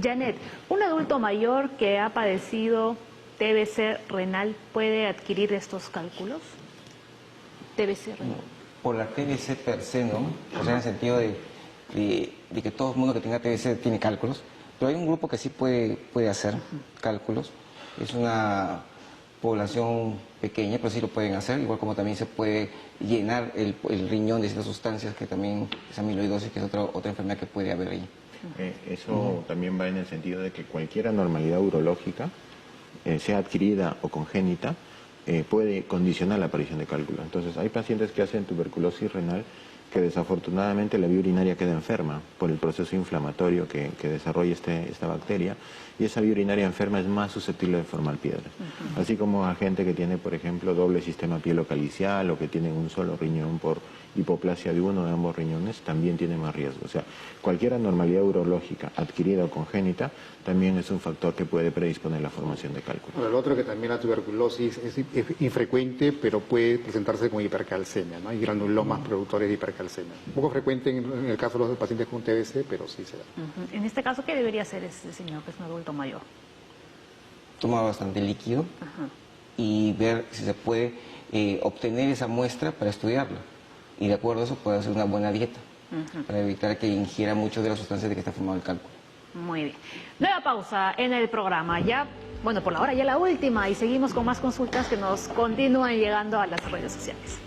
Janet, ¿un adulto mayor que ha padecido TBC renal puede adquirir estos cálculos? TBC renal. Por la TBC per se, ¿no? O sea, en el sentido de que todo el mundo que tenga TBC tiene cálculos, pero hay un grupo que sí puede hacer cálculos. Es una población pequeña, pero sí lo pueden hacer, igual como también se puede llenar el riñón de ciertas sustancias que también es amiloidosis, que es otra enfermedad que puede haber ahí. Eso también va en el sentido de que cualquier anormalidad urológica, sea adquirida o congénita, puede condicionar la aparición de cálculo. Entonces, hay pacientes que hacen tuberculosis renal que desafortunadamente la vía urinaria queda enferma por el proceso inflamatorio que desarrolla esta bacteria, y esa vía urinaria enferma es más susceptible de formar piedras. Así como a gente que tiene, por ejemplo, doble sistema pielocalicial o que tienen un solo riñón por hipoplasia de uno de ambos riñones, también tiene más riesgo. O sea, cualquier anormalidad urológica adquirida o congénita también es un factor que puede predisponer la formación de cálculo. Bueno, el otro que también la tuberculosis es infrecuente, pero puede presentarse con hipercalcemia, ¿no? Hay granulomas productores de hipercalcemia. Un poco frecuente en el caso de los pacientes con TBC, pero sí se da. En este caso, ¿qué debería hacer este señor que es un adulto mayor? Toma bastante líquido y ver si se puede obtener esa muestra para estudiarla. Y de acuerdo a eso puede hacer una buena dieta para evitar que ingiera mucho de las sustancias de que está formado el cálculo. Muy bien. Nueva pausa en el programa. Ya, bueno, por la hora ya la última, y seguimos con más consultas que nos continúan llegando a las redes sociales.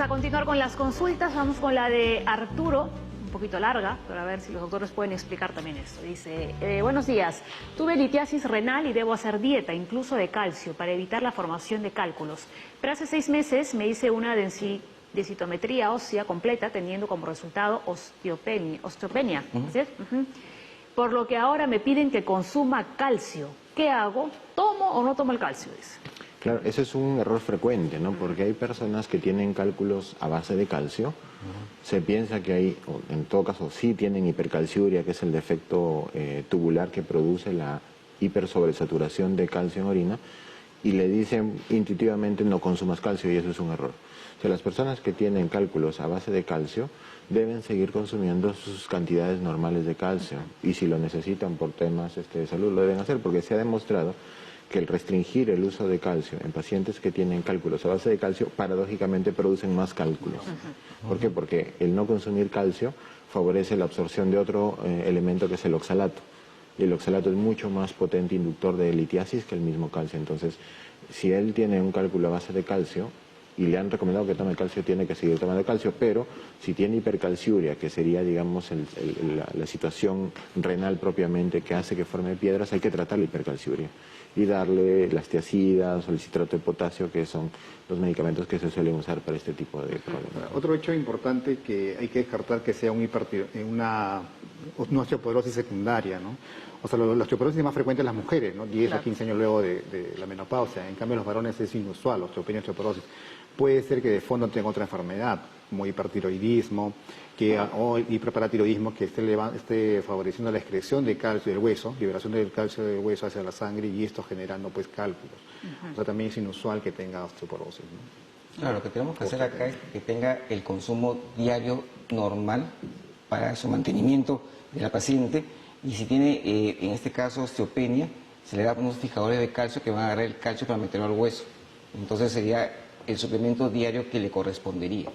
a continuar con las consultas. Vamos con la de Arturo, un poquito larga, pero a ver si los doctores pueden explicar también esto. Dice, buenos días, tuve litiasis renal y debo hacer dieta, incluso de calcio, para evitar la formación de cálculos. Pero hace 6 meses me hice una densitometría ósea completa, teniendo como resultado osteopenia. ¿Sí? Por lo que ahora me piden que consuma calcio. ¿Qué hago? ¿Tomo o no tomo el calcio? Dice. Claro, ese es un error frecuente, ¿no? Porque hay personas que tienen cálculos a base de calcio. Se piensa que hay, en todo caso, sí tienen hipercalciuria, que es el defecto tubular que produce la hipersobresaturación de calcio en orina, y le dicen intuitivamente no consumas calcio, y eso es un error. O sea, las personas que tienen cálculos a base de calcio deben seguir consumiendo sus cantidades normales de calcio, y si lo necesitan por temas de salud lo deben hacer, porque se ha demostrado que el restringir el uso de calcio en pacientes que tienen cálculos a base de calcio, paradójicamente producen más cálculos. ¿Por qué? Porque el no consumir calcio favorece la absorción de otro elemento que es el oxalato. Y el oxalato es mucho más potente inductor de litiasis que el mismo calcio. Entonces, si él tiene un cálculo a base de calcio y le han recomendado que tome calcio, tiene que seguir tomando calcio, pero si tiene hipercalciuria, que sería, digamos, la situación renal propiamente que hace que forme piedras, hay que tratar la hipercalciuria y darle las tiacidas o el citrato de potasio, que son los medicamentos que se suelen usar para este tipo de problemas. Otro hecho importante que hay que descartar que sea una osteoporosis secundaria, ¿no? O sea, la osteoporosis es más frecuente en las mujeres, ¿no? 10 a 15 años luego de la menopausia. En cambio, en los varones es inusual, osteopenia, osteoporosis. Puede ser que de fondo tenga otra enfermedad, como hipertiroidismo o hiperparatiroidismo, que esté favoreciendo la excreción de calcio del hueso, liberación del calcio del hueso hacia la sangre, y esto generando pues cálculos. O sea, también es inusual que tenga osteoporosis, ¿no? Claro, lo que tenemos que hacer acá es que tenga el consumo diario normal para su mantenimiento de la paciente, y si tiene, en este caso, osteopenia, se le da unos fijadores de calcio que van a agarrar el calcio para meterlo al hueso. Entonces sería el suplemento diario que le correspondería.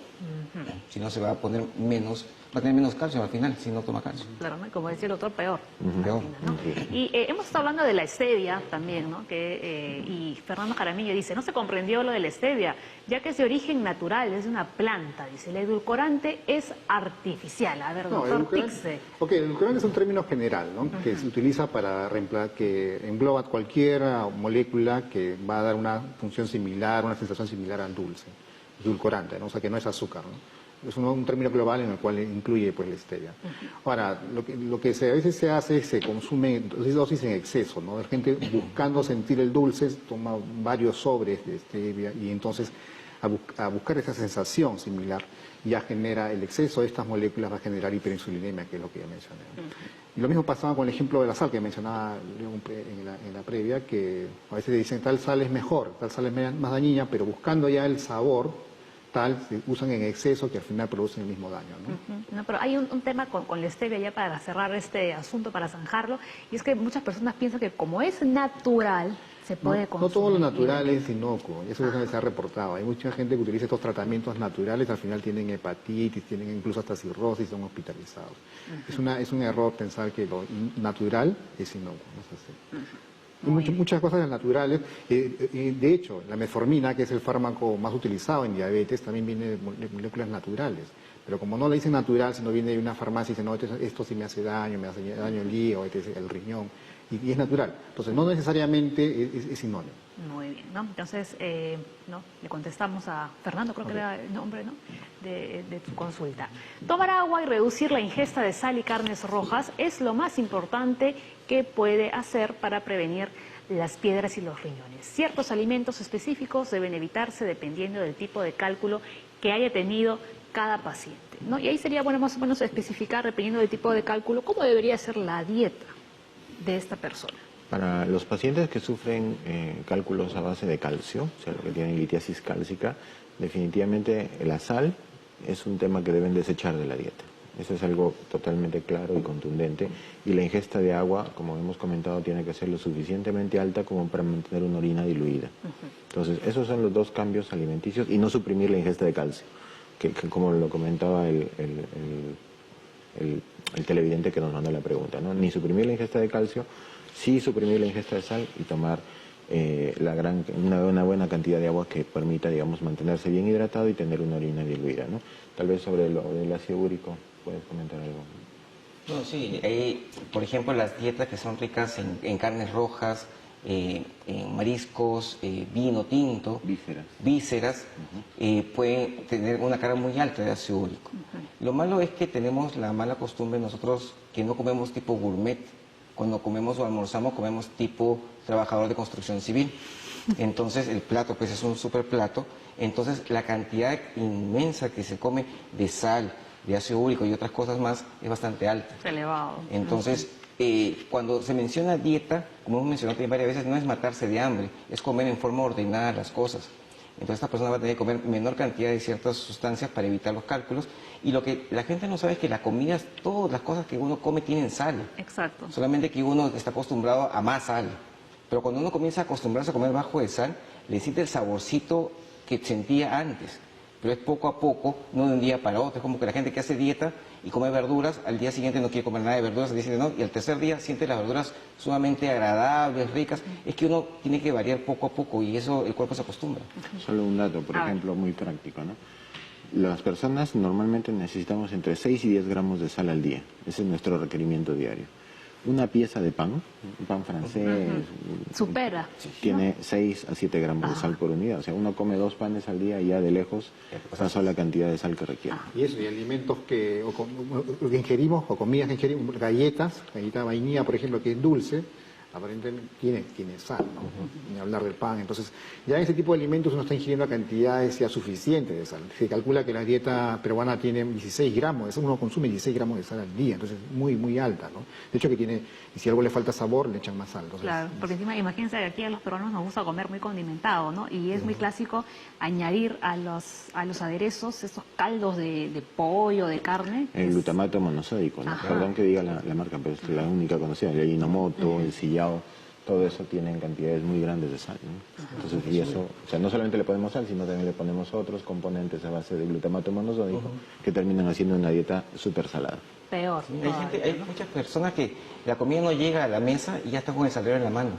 Si no, se va a poner menos, va a tener menos calcio al final, si no toma calcio. Claro, ¿no? Como decía el otro, peor. Peor. ¿No? Y hemos estado hablando de la stevia también, ¿no? Y Fernando Jaramillo dice, no se comprendió lo de la stevia, ya que es de origen natural, es de una planta. Dice, el edulcorante es artificial. A ver, doctor Pixe. Ok, el edulcorante es un término general, ¿no? Que se utiliza para reemplazar, que engloba cualquier molécula que va a dar una función similar, una sensación similar al dulce. Edulcorante, ¿no? O sea, que no es azúcar, ¿no? Es un término global en el cual incluye pues la stevia. Ahora, lo que a veces se hace es se consume dosis en exceso, ¿no? La gente buscando sentir el dulce toma varios sobres de stevia, y entonces a buscar esa sensación similar ya genera el exceso de estas moléculas, va a generar hiperinsulinemia, que es lo que ya mencioné. Y lo mismo pasaba con el ejemplo de la sal que mencionaba en la previa, que a veces dicen tal sal es mejor, tal sal es más dañina, pero buscando ya el sabor tal, se usan en exceso, que al final producen el mismo daño, ¿no? No, pero hay un tema con la stevia ya para cerrar este asunto, para zanjarlo, y es que muchas personas piensan que como es natural, se puede consumir. No todo lo natural es inocuo, eso es lo que se ha reportado. Hay mucha gente que utiliza estos tratamientos naturales, al final tienen hepatitis, tienen incluso hasta cirrosis, son hospitalizados. Es un error pensar que lo natural es inocuo, no es así. Muchas cosas naturales. De hecho, la metformina, que es el fármaco más utilizado en diabetes, también viene de moléculas naturales. Pero como no le dicen natural, sino viene de una farmacia y dice, no, esto sí me hace daño el hígado, el riñón, y es natural. Entonces, no necesariamente es sinónimo. Muy bien, ¿no? Entonces, ¿no? Le contestamos a Fernando, creo que era el nombre, ¿no? de tu consulta. Tomar agua y reducir la ingesta de sal y carnes rojas es lo más importante que puede hacer para prevenir las piedras y los riñones. Ciertos alimentos específicos deben evitarse dependiendo del tipo de cálculo que haya tenido cada paciente, ¿no? Y ahí sería bueno más o menos especificar, dependiendo del tipo de cálculo, cómo debería ser la dieta de esta persona. Para los pacientes que sufren cálculos a base de calcio, o sea, los que tienen litiasis cálcica, definitivamente la sal es un tema que deben desechar de la dieta. Eso es algo totalmente claro y contundente. Y la ingesta de agua, como hemos comentado, tiene que ser lo suficientemente alta como para mantener una orina diluida. Entonces, esos son los dos cambios alimenticios, y no suprimir la ingesta de calcio, que como lo comentaba el televidente que nos mandó la pregunta, ¿no? Ni suprimir la ingesta de calcio, sí suprimir la ingesta de sal y tomar una buena cantidad de agua que permita, digamos, mantenerse bien hidratado y tener una orina diluida, ¿no? Tal vez sobre lo del ácido úrico, ¿puedes comentar algo? No, sí, por ejemplo, las dietas que son ricas en carnes rojas, en mariscos, vino tinto, vísceras, pueden tener una carga muy alta de ácido úrico. Lo malo es que tenemos la mala costumbre nosotros que no comemos tipo gourmet. Cuando comemos o almorzamos, comemos tipo trabajador de construcción civil. Entonces el plato pues es un super plato. Entonces la cantidad inmensa que se come de sal, de ácido úrico y otras cosas más es bastante alta. Elevado. Entonces, cuando se menciona dieta, como hemos mencionado también varias veces, no es matarse de hambre, es comer en forma ordenada las cosas. Entonces esta persona va a tener que comer menor cantidad de ciertas sustancias para evitar los cálculos. Y lo que la gente no sabe es que la comida, todas las cosas que uno come tienen sal. Exacto. Solamente que uno está acostumbrado a más sal. Pero cuando uno comienza a acostumbrarse a comer bajo de sal, le siente el saborcito que sentía antes. Pero es poco a poco, no de un día para otro. Es como que la gente que hace dieta y come verduras, al día siguiente no quiere comer nada de verduras, al día siguiente no, y al tercer día siente las verduras sumamente agradables, ricas. Es que uno tiene que variar poco a poco y eso el cuerpo se acostumbra. Solo un dato, por ejemplo, muy práctico, ¿no? Las personas normalmente necesitamos entre 6 y 10 gramos de sal al día. Ese es nuestro requerimiento diario. Una pieza de pan, un pan francés, supera. Tiene 6 a 7 gramos de sal por unidad. O sea, uno come 2 panes al día y ya de lejos pasó la cantidad de sal que requiere. Y eso, y alimentos que ingerimos, o comidas que ingerimos, galleta de vainilla, por ejemplo, que es dulce, aparentemente tiene sal, ¿no? Ni hablar del pan. Entonces, ya en ese tipo de alimentos uno está ingiriendo cantidades ya suficientes de sal. Se calcula que la dieta peruana tiene 16 gramos, eso uno consume 16 gramos de sal al día, entonces muy, muy alta, ¿no? De hecho, y si algo le falta sabor, le echan más sal. Entonces, claro, porque encima, imagínense que aquí a los peruanos nos gusta comer muy condimentado, ¿no? Y es muy clásico añadir a los aderezos esos caldos de pollo, de carne. El glutamato monosódico, ¿no? Perdón que diga la marca, pero es la única conocida. El Ajinomoto, el sillao, todo eso tienen cantidades muy grandes de sal, ¿no? Entonces, y eso, o sea, no solamente le ponemos sal, sino también le ponemos otros componentes a base de glutamato monosódico que terminan haciendo una dieta súper salada. Peor. Sí, hay muchas personas que la comida no llega a la mesa y ya está con el salero en la mano.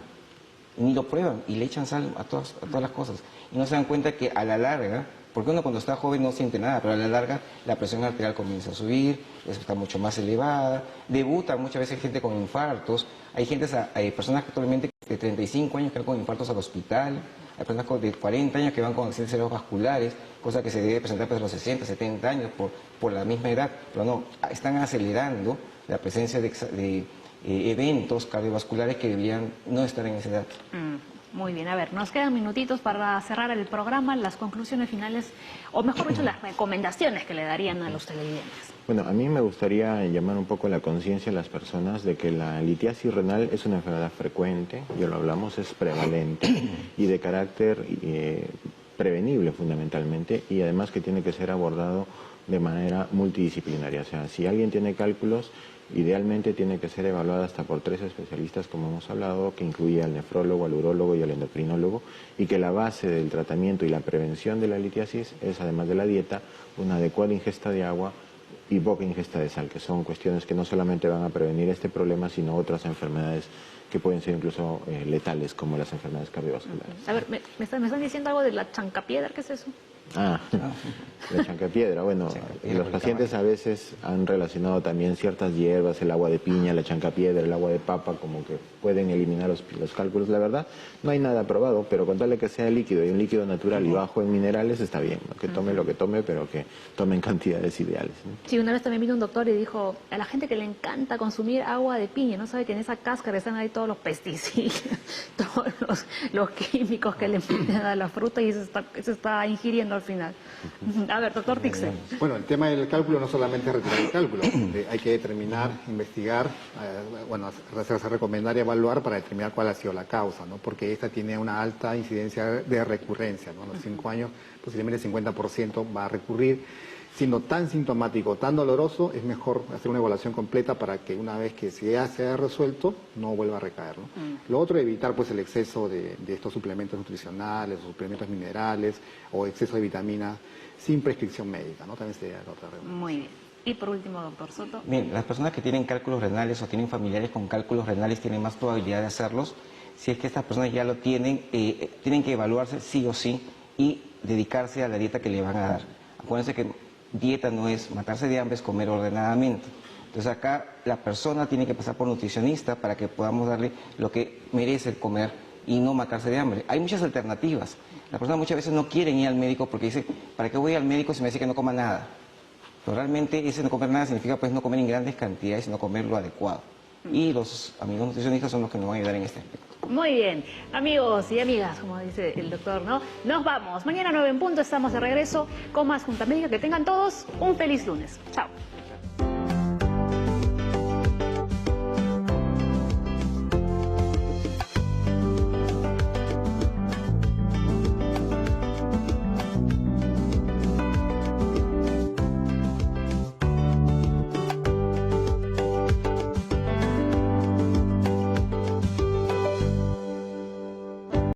Ni lo prueban y le echan sal a todas las cosas. Y no se dan cuenta que a la larga, porque uno cuando está joven no siente nada, pero a la larga la presión arterial comienza a subir, eso está mucho más elevada, debuta muchas veces gente con infartos, hay personas actualmente de 35 años que van con infartos al hospital, hay personas de 40 años que van con accidentes cerebrovasculares, cosa que se debe presentar pues, a los 60, 70 años por la misma edad, pero no, están acelerando la presencia de eventos cardiovasculares que deberían no estar en esa edad. Muy bien, a ver, nos quedan minutitos para cerrar el programa, las conclusiones finales, o mejor dicho, las recomendaciones que le darían a los televidentes. Bueno, a mí me gustaría llamar un poco la conciencia a las personas de que la litiasis renal es una enfermedad frecuente, ya lo hablamos, es prevalente y de carácter prevenible fundamentalmente, y además que tiene que ser abordado de manera multidisciplinaria. O sea, si alguien tiene cálculos, idealmente tiene que ser evaluada hasta por 3 especialistas, como hemos hablado, que incluye al nefrólogo, al urólogo y al endocrinólogo, y que la base del tratamiento y la prevención de la litiasis es, además de la dieta, una adecuada ingesta de agua y poca ingesta de sal, que son cuestiones que no solamente van a prevenir este problema, sino otras enfermedades que pueden ser incluso letales, como las enfermedades cardiovasculares. A ver, me están diciendo algo de la chancapiedra, ¿qué es eso? La chancapiedra, bueno, los pacientes a veces han relacionado también ciertas hierbas, el agua de piña, la chancapiedra, el agua de papa, como que pueden eliminar los cálculos. La verdad, no hay nada probado, pero con tal de que sea líquido y un líquido natural y bajo en minerales, está bien, ¿no? Que tome lo que tome, pero que tome en cantidades ideales, ¿no? Sí, una vez también vino un doctor y dijo, a la gente que le encanta consumir agua de piña, no sabe que en esa cáscara están ahí todos los pesticidas, todos los químicos que le meten a la fruta y se está ingiriendo al final. A ver, doctor Tixen. Bueno, el tema del cálculo no solamente es retirar el cálculo, hay que determinar, investigar, se recomendar y evaluar para determinar cuál ha sido la causa, ¿no? Porque esta tiene una alta incidencia de recurrencia, ¿no? A los 5 años posiblemente el 50% va a recurrir. Siendo tan sintomático, tan doloroso, es mejor hacer una evaluación completa para que una vez que ya se haya resuelto, no vuelva a recaer, ¿no? Lo otro, evitar pues el exceso de estos suplementos nutricionales, o suplementos minerales, o exceso de vitaminas sin prescripción médica, ¿no? También sería la otra regla. Muy bien. Y por último, doctor Soto. Bien, las personas que tienen cálculos renales o tienen familiares con cálculos renales tienen más probabilidad de hacerlos si es que estas personas ya lo tienen, tienen que evaluarse sí o sí y dedicarse a la dieta que le van a dar. Acuérdense que dieta no es matarse de hambre, es comer ordenadamente. Entonces acá la persona tiene que pasar por nutricionista para que podamos darle lo que merece comer y no matarse de hambre. Hay muchas alternativas. Las personas muchas veces no quieren ir al médico porque dicen, ¿para qué voy al médico si me dice que no coma nada? Pero realmente ese no comer nada significa pues no comer en grandes cantidades, sino comer lo adecuado. Y los amigos nutricionistas son los que nos van a ayudar en este aspecto. Muy bien, amigos y amigas, como dice el doctor, ¿no? Nos vamos. Mañana 9 en punto estamos de regreso con más Junta Médica. Que tengan todos un feliz lunes. Chao.